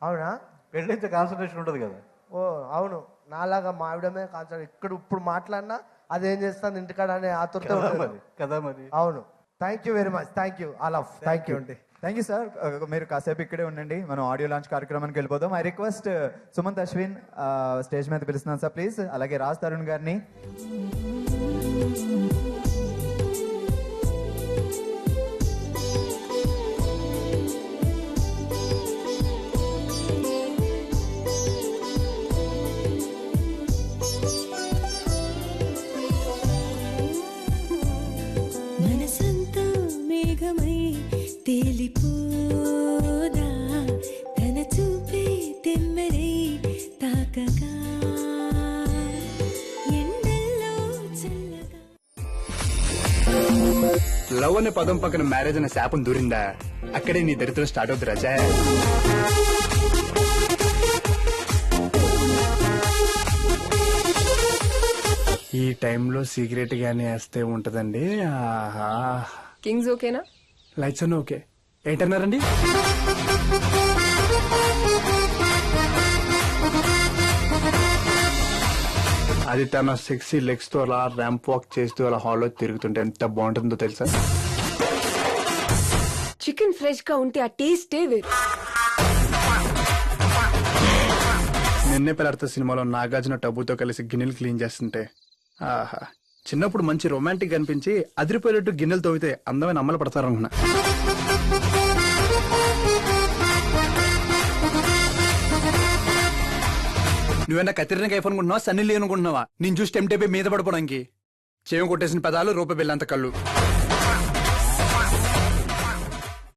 అవునా? పెళ్లి అయితే కాన్సన్ట్రేషన్ ఉంటుంది కదా. ఓ అవును, నాలాగా మావిడమే కాన్సన్ట్రేట్. ఇప్పుడు మాట్లాడినా అదేం చేస్తాను ఇంటికాడ అనే ఆతురత కదా మరి. అవును. Thank you very much. Thank you all of. Thank you అండి. Thank you sir. మీరు కాసేపు ఇక్కడే ఉండండి, మనం ఆడియో లాంచ్ కార్యక్రమానికి వెళ్ళిపోదాం. I request Sumanth Ashwin stage మీద పిలుస్తున్నాను సార్ ప్లీజ్. అలాగే రాజ్ తరుణ్ గారిని. మనసంతా మేఘమై తేలిపోదా, తన చూపే తెమ్మెరై తాకగా, ఎండల్లో చల్లగా. లవ్ అనే పదం పక్కన మ్యారేజ్ అనే శాపం దూరిందా, అక్కడే నీ దరిద్రం స్టార్ట్ అవుతుంది రాజా. ఈ టైంలో సిగరెట్ గానీ వేస్తే ఉంటదండి. ఆహా. కింగ్స్ ఓకేనా? లైట్స్ అన్నీ ఓకే. ఏంటన్నారండి? అది తన సెక్సీ లెగ్స్ తో అలా ర్యాంప్ వాక్ చేస్తూ అలా హాల్లో తిరుగుతుంటే ఎంత బాగుంటుందో తెలుసా? చికెన్ ఫ్రెష్ గా ఉంటే ఆ టేస్టే వేరు. నిన్నే పెళ్ళాడతా సినిమాలో నాగార్జున టబ్బుతో కలిసి గిన్నెలు క్లీన్ చేస్తుంటే ఆహా, చిన్నప్పుడు మంచి రొమాంటిక్ అనిపించి అదిరిపోయేటట్టు గిన్నెలు తోమితే అందమైన అమ్మలు పడతారు అనుకున్నా. నువ్వేనా కత్తిరిన ఐఫోన్ అనుకుంటున్నావా, సన్నీ లీ అనుకుంటున్నావా? నేను చూసి టెంప్ట్ మీద పడిపోవడానికి. చేయం కొట్టేసిన పెదాలు, రూపాయి బిల్లంత కళ్ళు.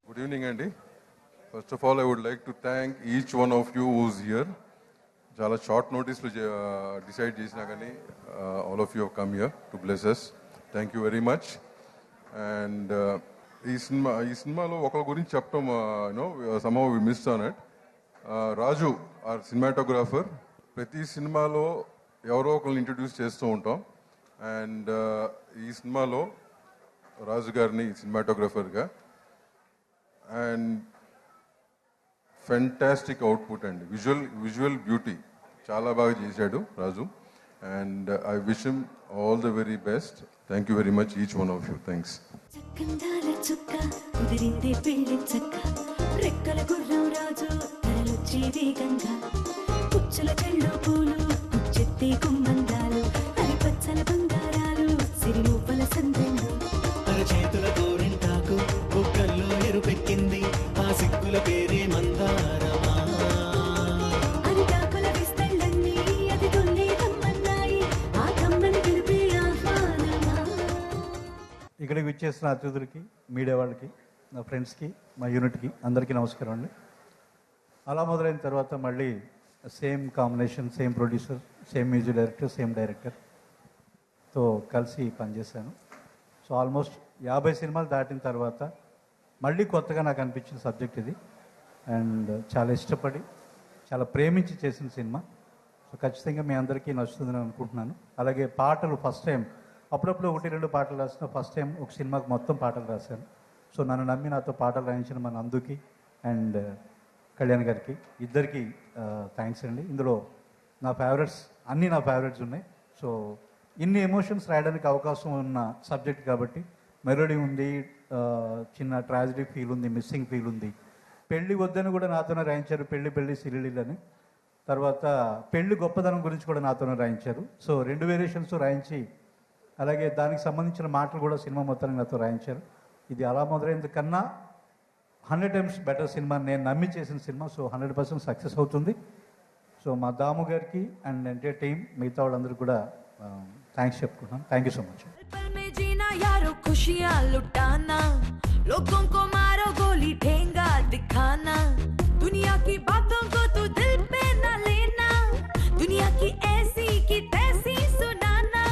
గుడ్ ఈవినింగ్ అండి. First of all I would like to thank each one of you who's here. చాలా షార్ట్ నోటీస్లో డిసైడ్ చేసినా కానీ all of you have come here to bless us. Thank you very much. And ఈ సినిమాలో ఒకరి గురించి చెప్పడం you know somehow we missed on it. Raju our cinematographer. ప్రతి సినిమాలో ఎవరో ఒకరిని ఇంట్రడ్యూస్ చేస్తూ ఉంటాం. అండ్ ఈ సినిమాలో రాజు గారిని సినిమాటోగ్రాఫర్గా అండ్ ఫెంటాస్టిక్ అవుట్పుట్ అండి. విజువల్ బ్యూటీ చాలా బాగా చేశాడు Raju. And I wish him all the very best. Thank you very much each one of you. Thanks. కందాల చుక్క కుదిరిందే పెళ్లి చక్క, రెక్కల గుర్రం రాజు తరలొచ్చే వేగంగా, పుచ్చల చెళ్ళు పూలు పుచ్చెత్తే గుమ్మందాలు, అరి పచ్చల బంగారాలు సిరిమూపల సందెళ్ళు, చేతుల గోరింటాకు బుగ్గల్లో ఎరుపెక్కింది, ఆ సిగ్గుల పేరే మందారమా, అరిటాకుల విస్తళ్ళన్నీ అది తొల్లే కమ్మన్నాయి, ఆ కమ్మని పిలిపే ఆహ్వానమా. ఇక్కడికి విచ్చేసిన అతిథులకి, మీడియా వాళ్ళకి, నా ఫ్రెండ్స్కి, మా యూనిట్కి అందరికీ నమస్కారం అండి. అలా మొదలైన తర్వాత మళ్ళీ same combination, same producer, same music director, same డైరెక్టర్తో కలిసి పనిచేశాను. సో ఆల్మోస్ట్ 50 సినిమాలు దాటిన తర్వాత మళ్ళీ కొత్తగా నాకు అనిపించిన సబ్జెక్ట్ ఇది. అండ్ చాలా ఇష్టపడి, చాలా ప్రేమించి చేసిన సినిమా. సో ఖచ్చితంగా మీ అందరికీ నచ్చుతుందని అనుకుంటున్నాను. అలాగే పాటలు ఫస్ట్ టైం, అప్పుడప్పుడు 1-2 పాటలు రాసిన, ఫస్ట్ టైం ఒక సినిమాకి మొత్తం పాటలు రాశాను. సో నన్ను నమ్మి నాతో పాటలు రాయించిన మన నందుకి అండ్ కళ్యాణ్ గారికి ఇద్దరికి థ్యాంక్స్ అండి. ఇందులో నా ఫేవరెట్స్ అన్నీ నా ఫేవరెట్స్ ఉన్నాయి. సో ఇన్ని ఎమోషన్స్ రాయడానికి అవకాశం ఉన్న సబ్జెక్ట్ కాబట్టి మెలోడీ ఉంది, చిన్న ట్రాజడీ ఫీల్ ఉంది, మిస్సింగ్ ఫీల్ ఉంది. పెళ్లి వద్దని కూడా నాతోనే రాయించారు, పెళ్లి సిరిలీలని. తర్వాత పెళ్లి గొప్పదనం గురించి కూడా నాతోనే రాయించారు. సో 2 వేరియేషన్స్ రాయించి, అలాగే దానికి సంబంధించిన మాటలు కూడా సినిమా మొత్తానికి నాతో రాయించారు. ఇది అలా మొదలైంది కన్నా 100 times బెటర్ సినిమా, నేను నమ్మి చేసిన సినిమా. సో 100% సక్సెస్ అవుతుంది. సో మా దాము గారికి అండ్ ఎంటైర్ టీం, మిగతా వాళ్ళందరూ కూడా థ్యాంక్స్ చెప్పుకుంటున్నాను. Thank you so much. पल में जीना यारो खुशियाँ लुटाना, लोगों को मारो गोली ठेंगा दिखाना, दुनिया की बातों को तू दिल पे न लेना, दुनिया की ऐसी की तैसी सुनाना,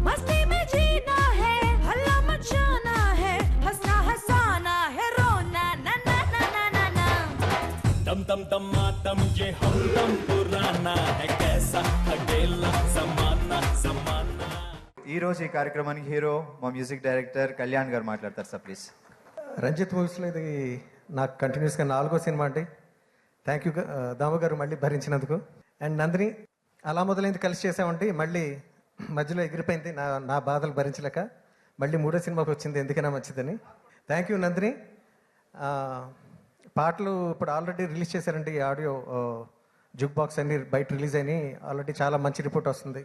मस्ती में जीना है, हल्ला मचाना है, हंसना हंसाना लगता मुझे हमदम पुराना है कैसा अकेला जमाना जमाना. ఈ రోజు ఈ కార్యక్రమానికి హీరో మా మ్యూజిక్ డైరెక్టర్ కళ్యాణ్ గారు మాట్లాడతారు సార్ ప్లీజ్. రంజిత్ మూవీస్లో ఇది నాకు కంటిన్యూస్గా 4వ సినిమా అండి. థ్యాంక్ యూ దాము గారు మళ్ళీ భరించినందుకు. అండ్ నందిని అలా మొదలైంది కలిసి చేసామండి. మళ్ళీ మధ్యలో ఎగిరిపోయింది నా బాధలు భరించలేక మళ్ళీ 3వ సినిమాకి వచ్చింది ఎందుకైనా మంచిదని. థ్యాంక్ యూ నందిని. పాటలు ఇప్పుడు ఆల్రెడీ రిలీజ్ చేశారండి. ఆడియో జుక్ బాక్స్ అన్ని బయట రిలీజ్ అయినాయి ఆల్రెడీ. చాలా మంచి రిపోర్ట్ వస్తుంది.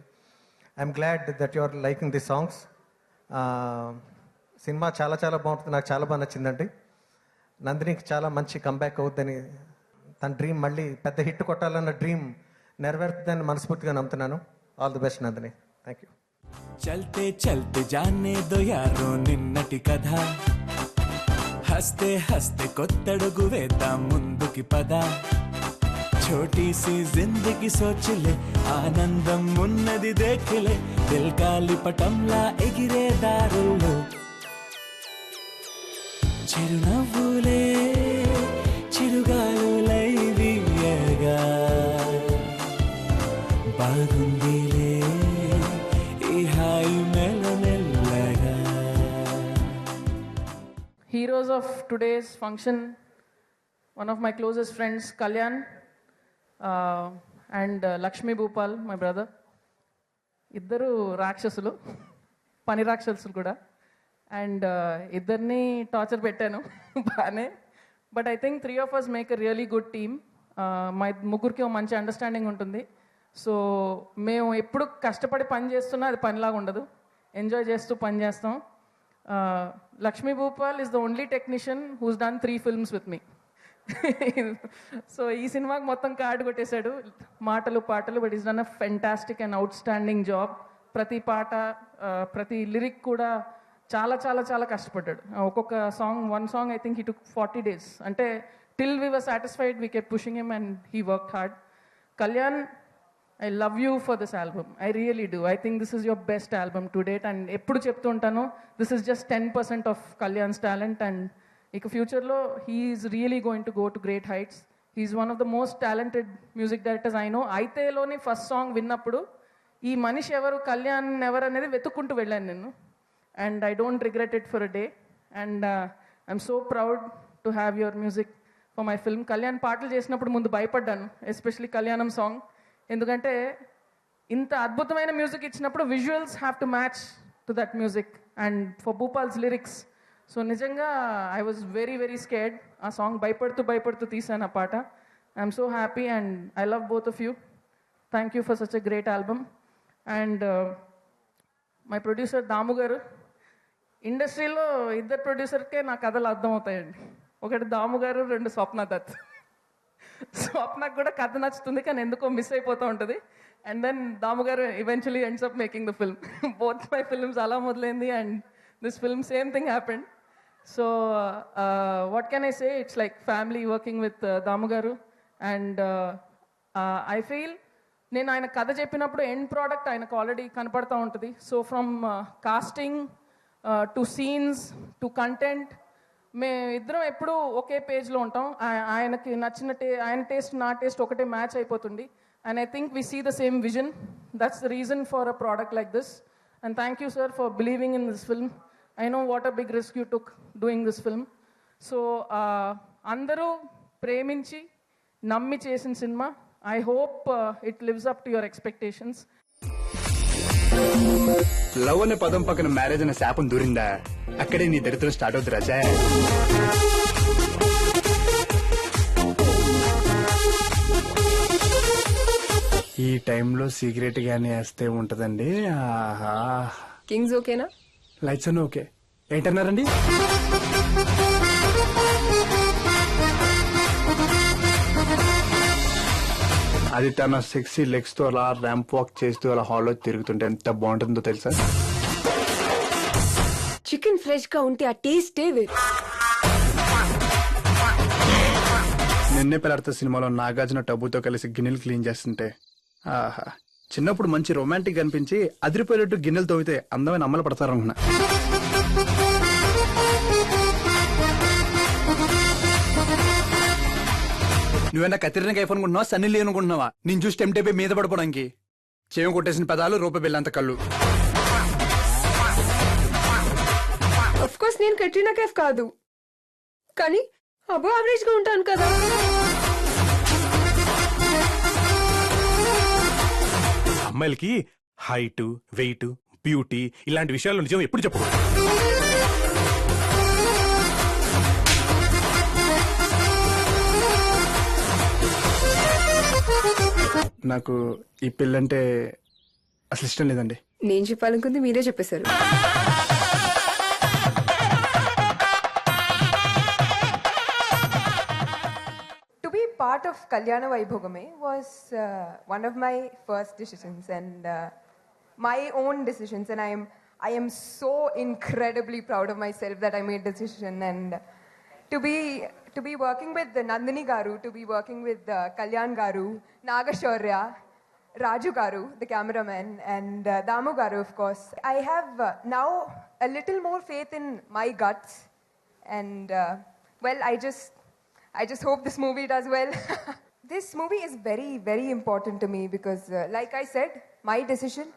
I'm glad that you are liking the songs. Cinema చాలా చాలా బాగుంటుంది. నాకు చాలా బాగా నచ్చిందండి. నందినికి చాలా మంచి కంబ్యాక్ అవుద్దని, తన డ్రీమ్ మళ్ళీ పెద్ద హిట్ కొట్టాలన్న డ్రీమ్ నెరవేరుతుందని మనస్ఫూర్తిగా నమ్ముతున్నాను. All the best Nandini. Thank you. चलते चलते जाने दो यारो నిన్నటి కథ हंसते हंसते కొత్తడుగు వేద్దాం ముందుకి పద छोटी सी जिंदगी सोच ले ఆనందం ఉన్నది దేఖలే దిల్ గాలి పటంలా ఎగిరే దారుల్లో చిరునవ్వులే చిరుగాలులై వీయగా బాగుందిలే ఈ హాయి మెల్లమెల్లగా. Heroes of today's function, one of my closest friends, Kalyan, and Lakshmi Bhupal, my brother. ఇద్దరు రాక్షసులు, పని రాక్షసులు కూడా. అండ్ ఇద్దరిని టార్చర్ పెట్టాను బాగానే. But I think 3 of us make a really good team. మా ముగ్గురికి ఒక మంచి అండర్స్టాండింగ్ ఉంటుంది. సో మేము ఎప్పుడు కష్టపడి పని చేస్తున్నా అది పనిలాగా ఉండదు, ఎంజాయ్ చేస్తూ పని చేస్తాం. Lakshmi Bhupal is the only technician who's done 3 films with me. So ఈ సినిమాకి మొత్తం కార్డు కొట్టేశాడు, మాటలు పాటలు. But is done a fantastic and out standing job. ప్రతి పాట ప్రతి లిరిక్ కూడా చాలా చాలా చాలా కష్టపడ్డాడు. ఒక్కొక్క song, 1 song I think he took 40 days. అంటే till we were satisfied we kept pushing him and he work hard. Kalyan, I love you for this album. I really do. I think this is your best album to date. And ఎప్పుడు చెప్తూ ఉంటాను, this is just 10% of Kalyan's talent. And ఇక ఫ్యూచర్లో he is really going to go to great heights. He is one of the most talented music directors I know. అయితేలోని first song విన్నప్పుడు ఈ మనిషి ఎవరు, కళ్యాణ్ ఎవరు అనేది వెతుక్కుంటూ వెళ్ళాను నేను. And I don't regret it for a day. And I'm so proud to have your music for my film. Kalyan పాటలు చేసినప్పుడు ముందు భయపడ్డాను, ఎస్పెషలీ కళ్యాణం సాంగ్. ఎందుకంటే ఇంత అద్భుతమైన మ్యూజిక్ ఇచ్చినప్పుడు visuals have to match to that music and for Bhupal's lyrics. So నిజంగా I was very very scared. ఆ సాంగ్ భయపడుతూ తీసాను ఆ పాట. I'm so happy and I love both of you. Thank you for such a great album. And my producer Damu గారు. ఇండస్ట్రీలో ఇద్దరు ప్రొడ్యూసర్కే నా కథలు అర్థమవుతాయండి. ఒకటి దాము గారు, 2 స్వప్న దత్. స్వప్నకు కూడా కథ నచ్చుతుంది కానీ ఎందుకో మిస్ అయిపోతూ ఉంటుంది. అండ్ దెన్ దాము గారు eventually ends up making the film. Both my films అలా మొదలైంది and this film same thing happened. So what can I say, it's like family working with Damu గారు. అండ్ ఐ ఫీల్ నేను ఆయన కథ చెప్పినప్పుడు ఎండ్ ప్రోడక్ట్ ఆయనకు already కనపడుతూ ఉంటుంది. So from casting to scenes to content, మేము ఇద్దరం ఎప్పుడూ ఒకే పేజ్లో ఉంటాం. ఆయనకి నచ్చిన ఆయన టేస్ట్ నా టేస్ట్ ఒకటే మ్యాచ్ అయిపోతుంది. And I think we see the same vision. That's the reason for a product like this. And thank you sir for believing in this film. I know what a big risk you took doing this film. So అందరూ ప్రేమించి నమ్మి చేసిన సినిమా. I hope it lives up to your expectations. Love అనే పదం పక్కన marriage అనే శాపం దూరిందా, అక్కడే నీ దరిద్రం స్టార్ట్ అవుతుంది రాజా. ఈ టైంలో సీక్రెట్ గానే వేస్తే ఉంటదండి. ఆహా, కింగ్స్ ఓకేనా? లైట్స్ అన్నీ ఓకే. ఏంటన్నారండి? అది తన సెక్సీ లెగ్స్ తో అలా ర్యాంప్ వాక్ చేస్తూ అలా హాల్లో తిరుగుతుంటే ఎంత బాగుంటుందో తెలుసా? చికెన్ ఫ్రెష్ గా ఉంటే ఆ టేస్టే వేరు. నిన్నే పెళ్ళాడతా సినిమాలో నాగార్జున టబ్బుతో కలిసి గిన్నెలు క్లీన్ చేస్తుంటే ఆహా, చిన్నప్పుడు మంచి రొమాంటిక్ అనిపించి అదిరిపోయేటట్టు గిన్నెలు తవ్వితే అందమైన అమ్మలు పడతారు అనుకున్నా. నువ్వేనా కత్తిరిన కైఫ్ అనుకుంటున్నావా సన్నీ లీ అనుకుంటున్నావా నేను చూసి టెంప్ట్ అయిపోయి మీద పడిపోవడానికి చేయం కొట్టేసిన పెదాలు రూపాయి బిల్లంత కళ్ళు. అఫ్ కోర్స్ నేను కట్రినా కైఫ్ కాదు, కానీ అబో యావరేజ్ గా ఉంటాను కదా. అమ్మాయిలకి హైట్, వెయిట్, బ్యూటీ ఇలాంటి విషయాల్లో నిజం ఎప్పుడు చెప్పకూడదు. నాకు ఈ పెళ్ళంటే అసలు ఇష్టం లేదండి. నేను చెప్పాలనుకుంది మీరే చెప్పేశారు. To be part of Kalyana Vaibhogame was one of my first decisions and my own decisions, and I am so incredibly proud of myself that I made the decision. And to be working with Nandini Garu, to be working with Kalyan Garu, Nagashaurya, Raju Garu, the cameraman, and Damu Garu, of course. I have now a little more faith in my guts, and well, I just hope this movie does well. This movie is very, very important to me because, like I said, my decision,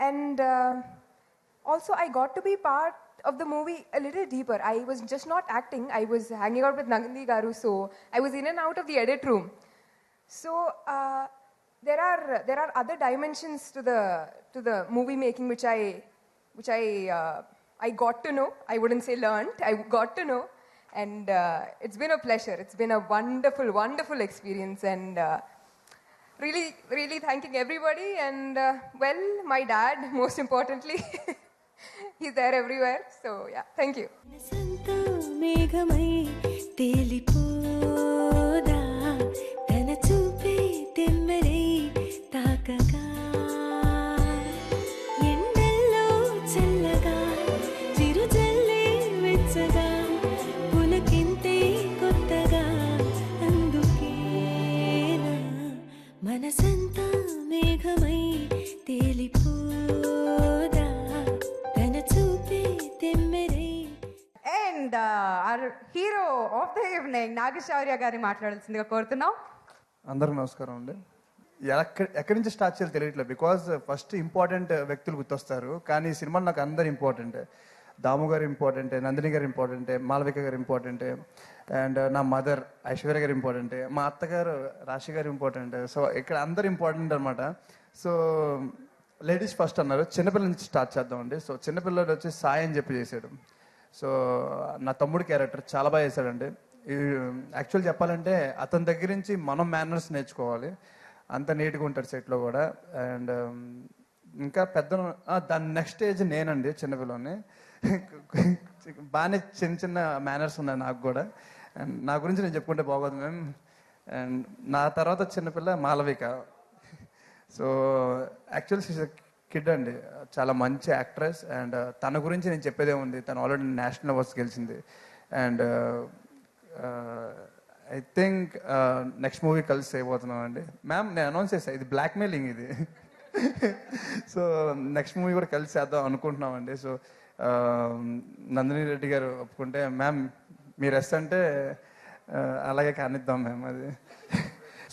and also I got to be part of the movie a little deeper. I was just not acting, I was hanging out with Nandini Garu, so I was in and out of the edit room. So there are other dimensions to the movie making which I got to know. I wouldn't say learned, I got to know. And it's been a pleasure. It's been a wonderful, wonderful experience. And really, really thanking everybody. And well, my dad, most importantly. He's there everywhere. So yeah, thank you. మనసంతా మేఘమై తేలిపోదా తన చూపే తెమ్మెరై. And our hero of the evening Naga Shaurya గారిని మాట్లాడాల్సిందిగా కోరుతున్నాం. అందరికి నమస్కారం అండి. ఎక్కడి నుంచి స్టార్ట్ చేయాలి తెలియట్లేదు. బికాజ్ ఫస్ట్ ఇంపార్టెంట్ వ్యక్తులు గుర్తొస్తారు, కానీ ఈ సినిమాలో నాకు అందరు ఇంపార్టెంటే. దాము గారు ఇంపార్టెంటే, నందిని గారు ఇంపార్టెంటే, మాలవిక గారు ఇంపార్టెంటే, అండ్ నా మదర్ ఐశ్వర్య గారు ఇంపార్టెంటే, మా అత్తగారు రాశి గారు ఇంపార్టెంటే. సో ఇక్కడ అందరు ఇంపార్టెంట్ అనమాట. సో లేడీస్ ఫస్ట్ అన్నారు, చిన్నపిల్లల నుంచి స్టార్ట్ చేద్దామండి. సో చిన్నపిల్లడు వచ్చి సాయి అని చెప్పి చేశాడు. సో నా తమ్ముడు క్యారెక్టర్ చాలా బాగా చేశాడండి. యాక్చువల్ చెప్పాలంటే అతని దగ్గర నుంచి మనం మేనర్స్ నేర్చుకోవాలి, అంత నీట్గా ఉంటాడు సెట్లో కూడా. అండ్ ఇంకా పెద్ద దాని నెక్స్ట్ ఏజ్ నేనండి, చిన్నపిల్లని. బాగానే చిన్న చిన్న మేనర్స్ ఉన్నాయి నాకు కూడా. అండ్ నా గురించి నేను చెప్పుకుంటే బాగోదు మ్యామ్. అండ్ నా తర్వాత చిన్నపిల్ల మాలవిక. సో యాక్చువల్ కిడ్ అండి, చాలా మంచి యాక్ట్రెస్. అండ్ తన గురించి నేను చెప్పేదే ఉంది, తను ఆల్రెడీ నేషనల్ అవార్డ్స్ గెలిచింది. And I think next movie కలిసి చేయబోతున్నాం అండి. మ్యామ్ నేను అనౌన్స్ చేశాను, ఇది బ్లాక్మెయిలింగ్ ఇది. సో నెక్స్ట్ మూవీ కూడా కలిసి చేద్దాం అనుకుంటున్నామండి. సో నందిని రెడ్డి గారు ఒప్పుకుంటే, మ్యామ్ మీరు ఎస్ అంటే అలాగే కానిద్దాం మ్యామ్. అది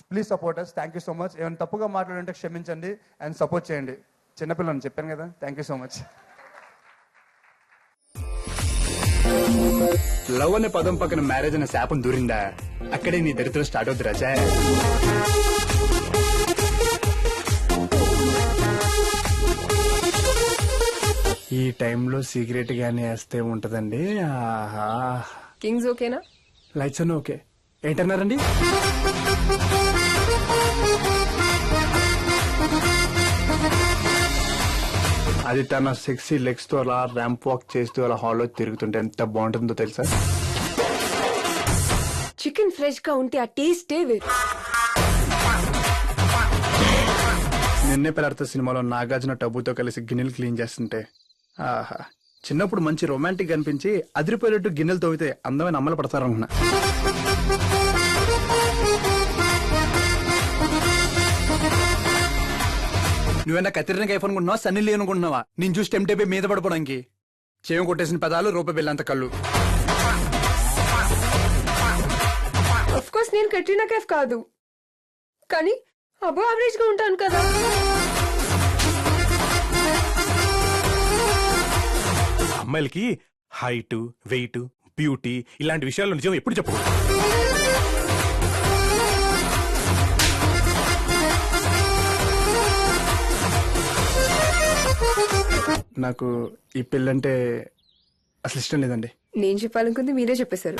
please support us. Thank you so much. ఏమైనా తప్పుగా మాట్లాడుంటే క్షమించండి అండ్ సపోర్ట్ చేయండి. చిన్నపిల్లని చెప్పాను కదా. Thank you so much. Love అనే పదం పక్కన మ్యారేజ్ అనే శాపం దూరిందా, అక్కడే నీ దరిద్రం స్టార్ట్ అవుతుంది రాజా. ఈ టైంలో సిగరెట్ గానీ వేస్తే ఉంటదండి. ఆహా. కింగ్స్ ఓకేనా? లైట్స్ అన్నీ ఓకే. ఏంటన్నారండి? అది తన సెక్సీ లెగ్స్ తో అలా ర్యాంప్ వాక్ చేస్తూ అలా హాల్లో తిరుగుతుంటే ఎంత బాగుంటుందో తెలుసా? చికెన్ ఫ్రెష్ గా ఉంటే ఆ టేస్టే వేరు. నిన్నే పెళ్ళాడతా సినిమాలో నాగార్జున టబ్బుతో కలిసి గిన్నెలు క్లీన్ చేస్తుంటే ఆహా, చిన్నప్పుడు మంచి రొమాంటిక్ అనిపించి అదిరిపోయేటట్టు గిన్నెలు తవ్వితే అందమైన అమ్మలు పడతారు అనుకున్నా. నువ్వేనా కత్తిరిన కైఫ్ అనుకుంటున్నావా సన్నీ లీ అనుకుంటున్నావా నేను చూసి టెంప్ట్ అయిపోయి మీద పడిపోవడానికి? చేయం కొట్టేసిన పెదాలు రూపాయి బిల్లంత కళ్ళు. అఫ్ కోర్స్ నేను కట్రినా కైఫ్ కాదు, కానీ అబో యావరేజ్ గా ఉంటాను కదా. అమ్మాయిలకి హైట్ వెయిట్ బ్యూటీ ఇలాంటి విషయాల్లో నిజం ఎప్పుడు చెప్పు. నాకు ఈ పెళ్ళంటే అసలు ఇష్టం లేదండి. నేను చెప్పాలనుకుంది మీరే చెప్పేశారు.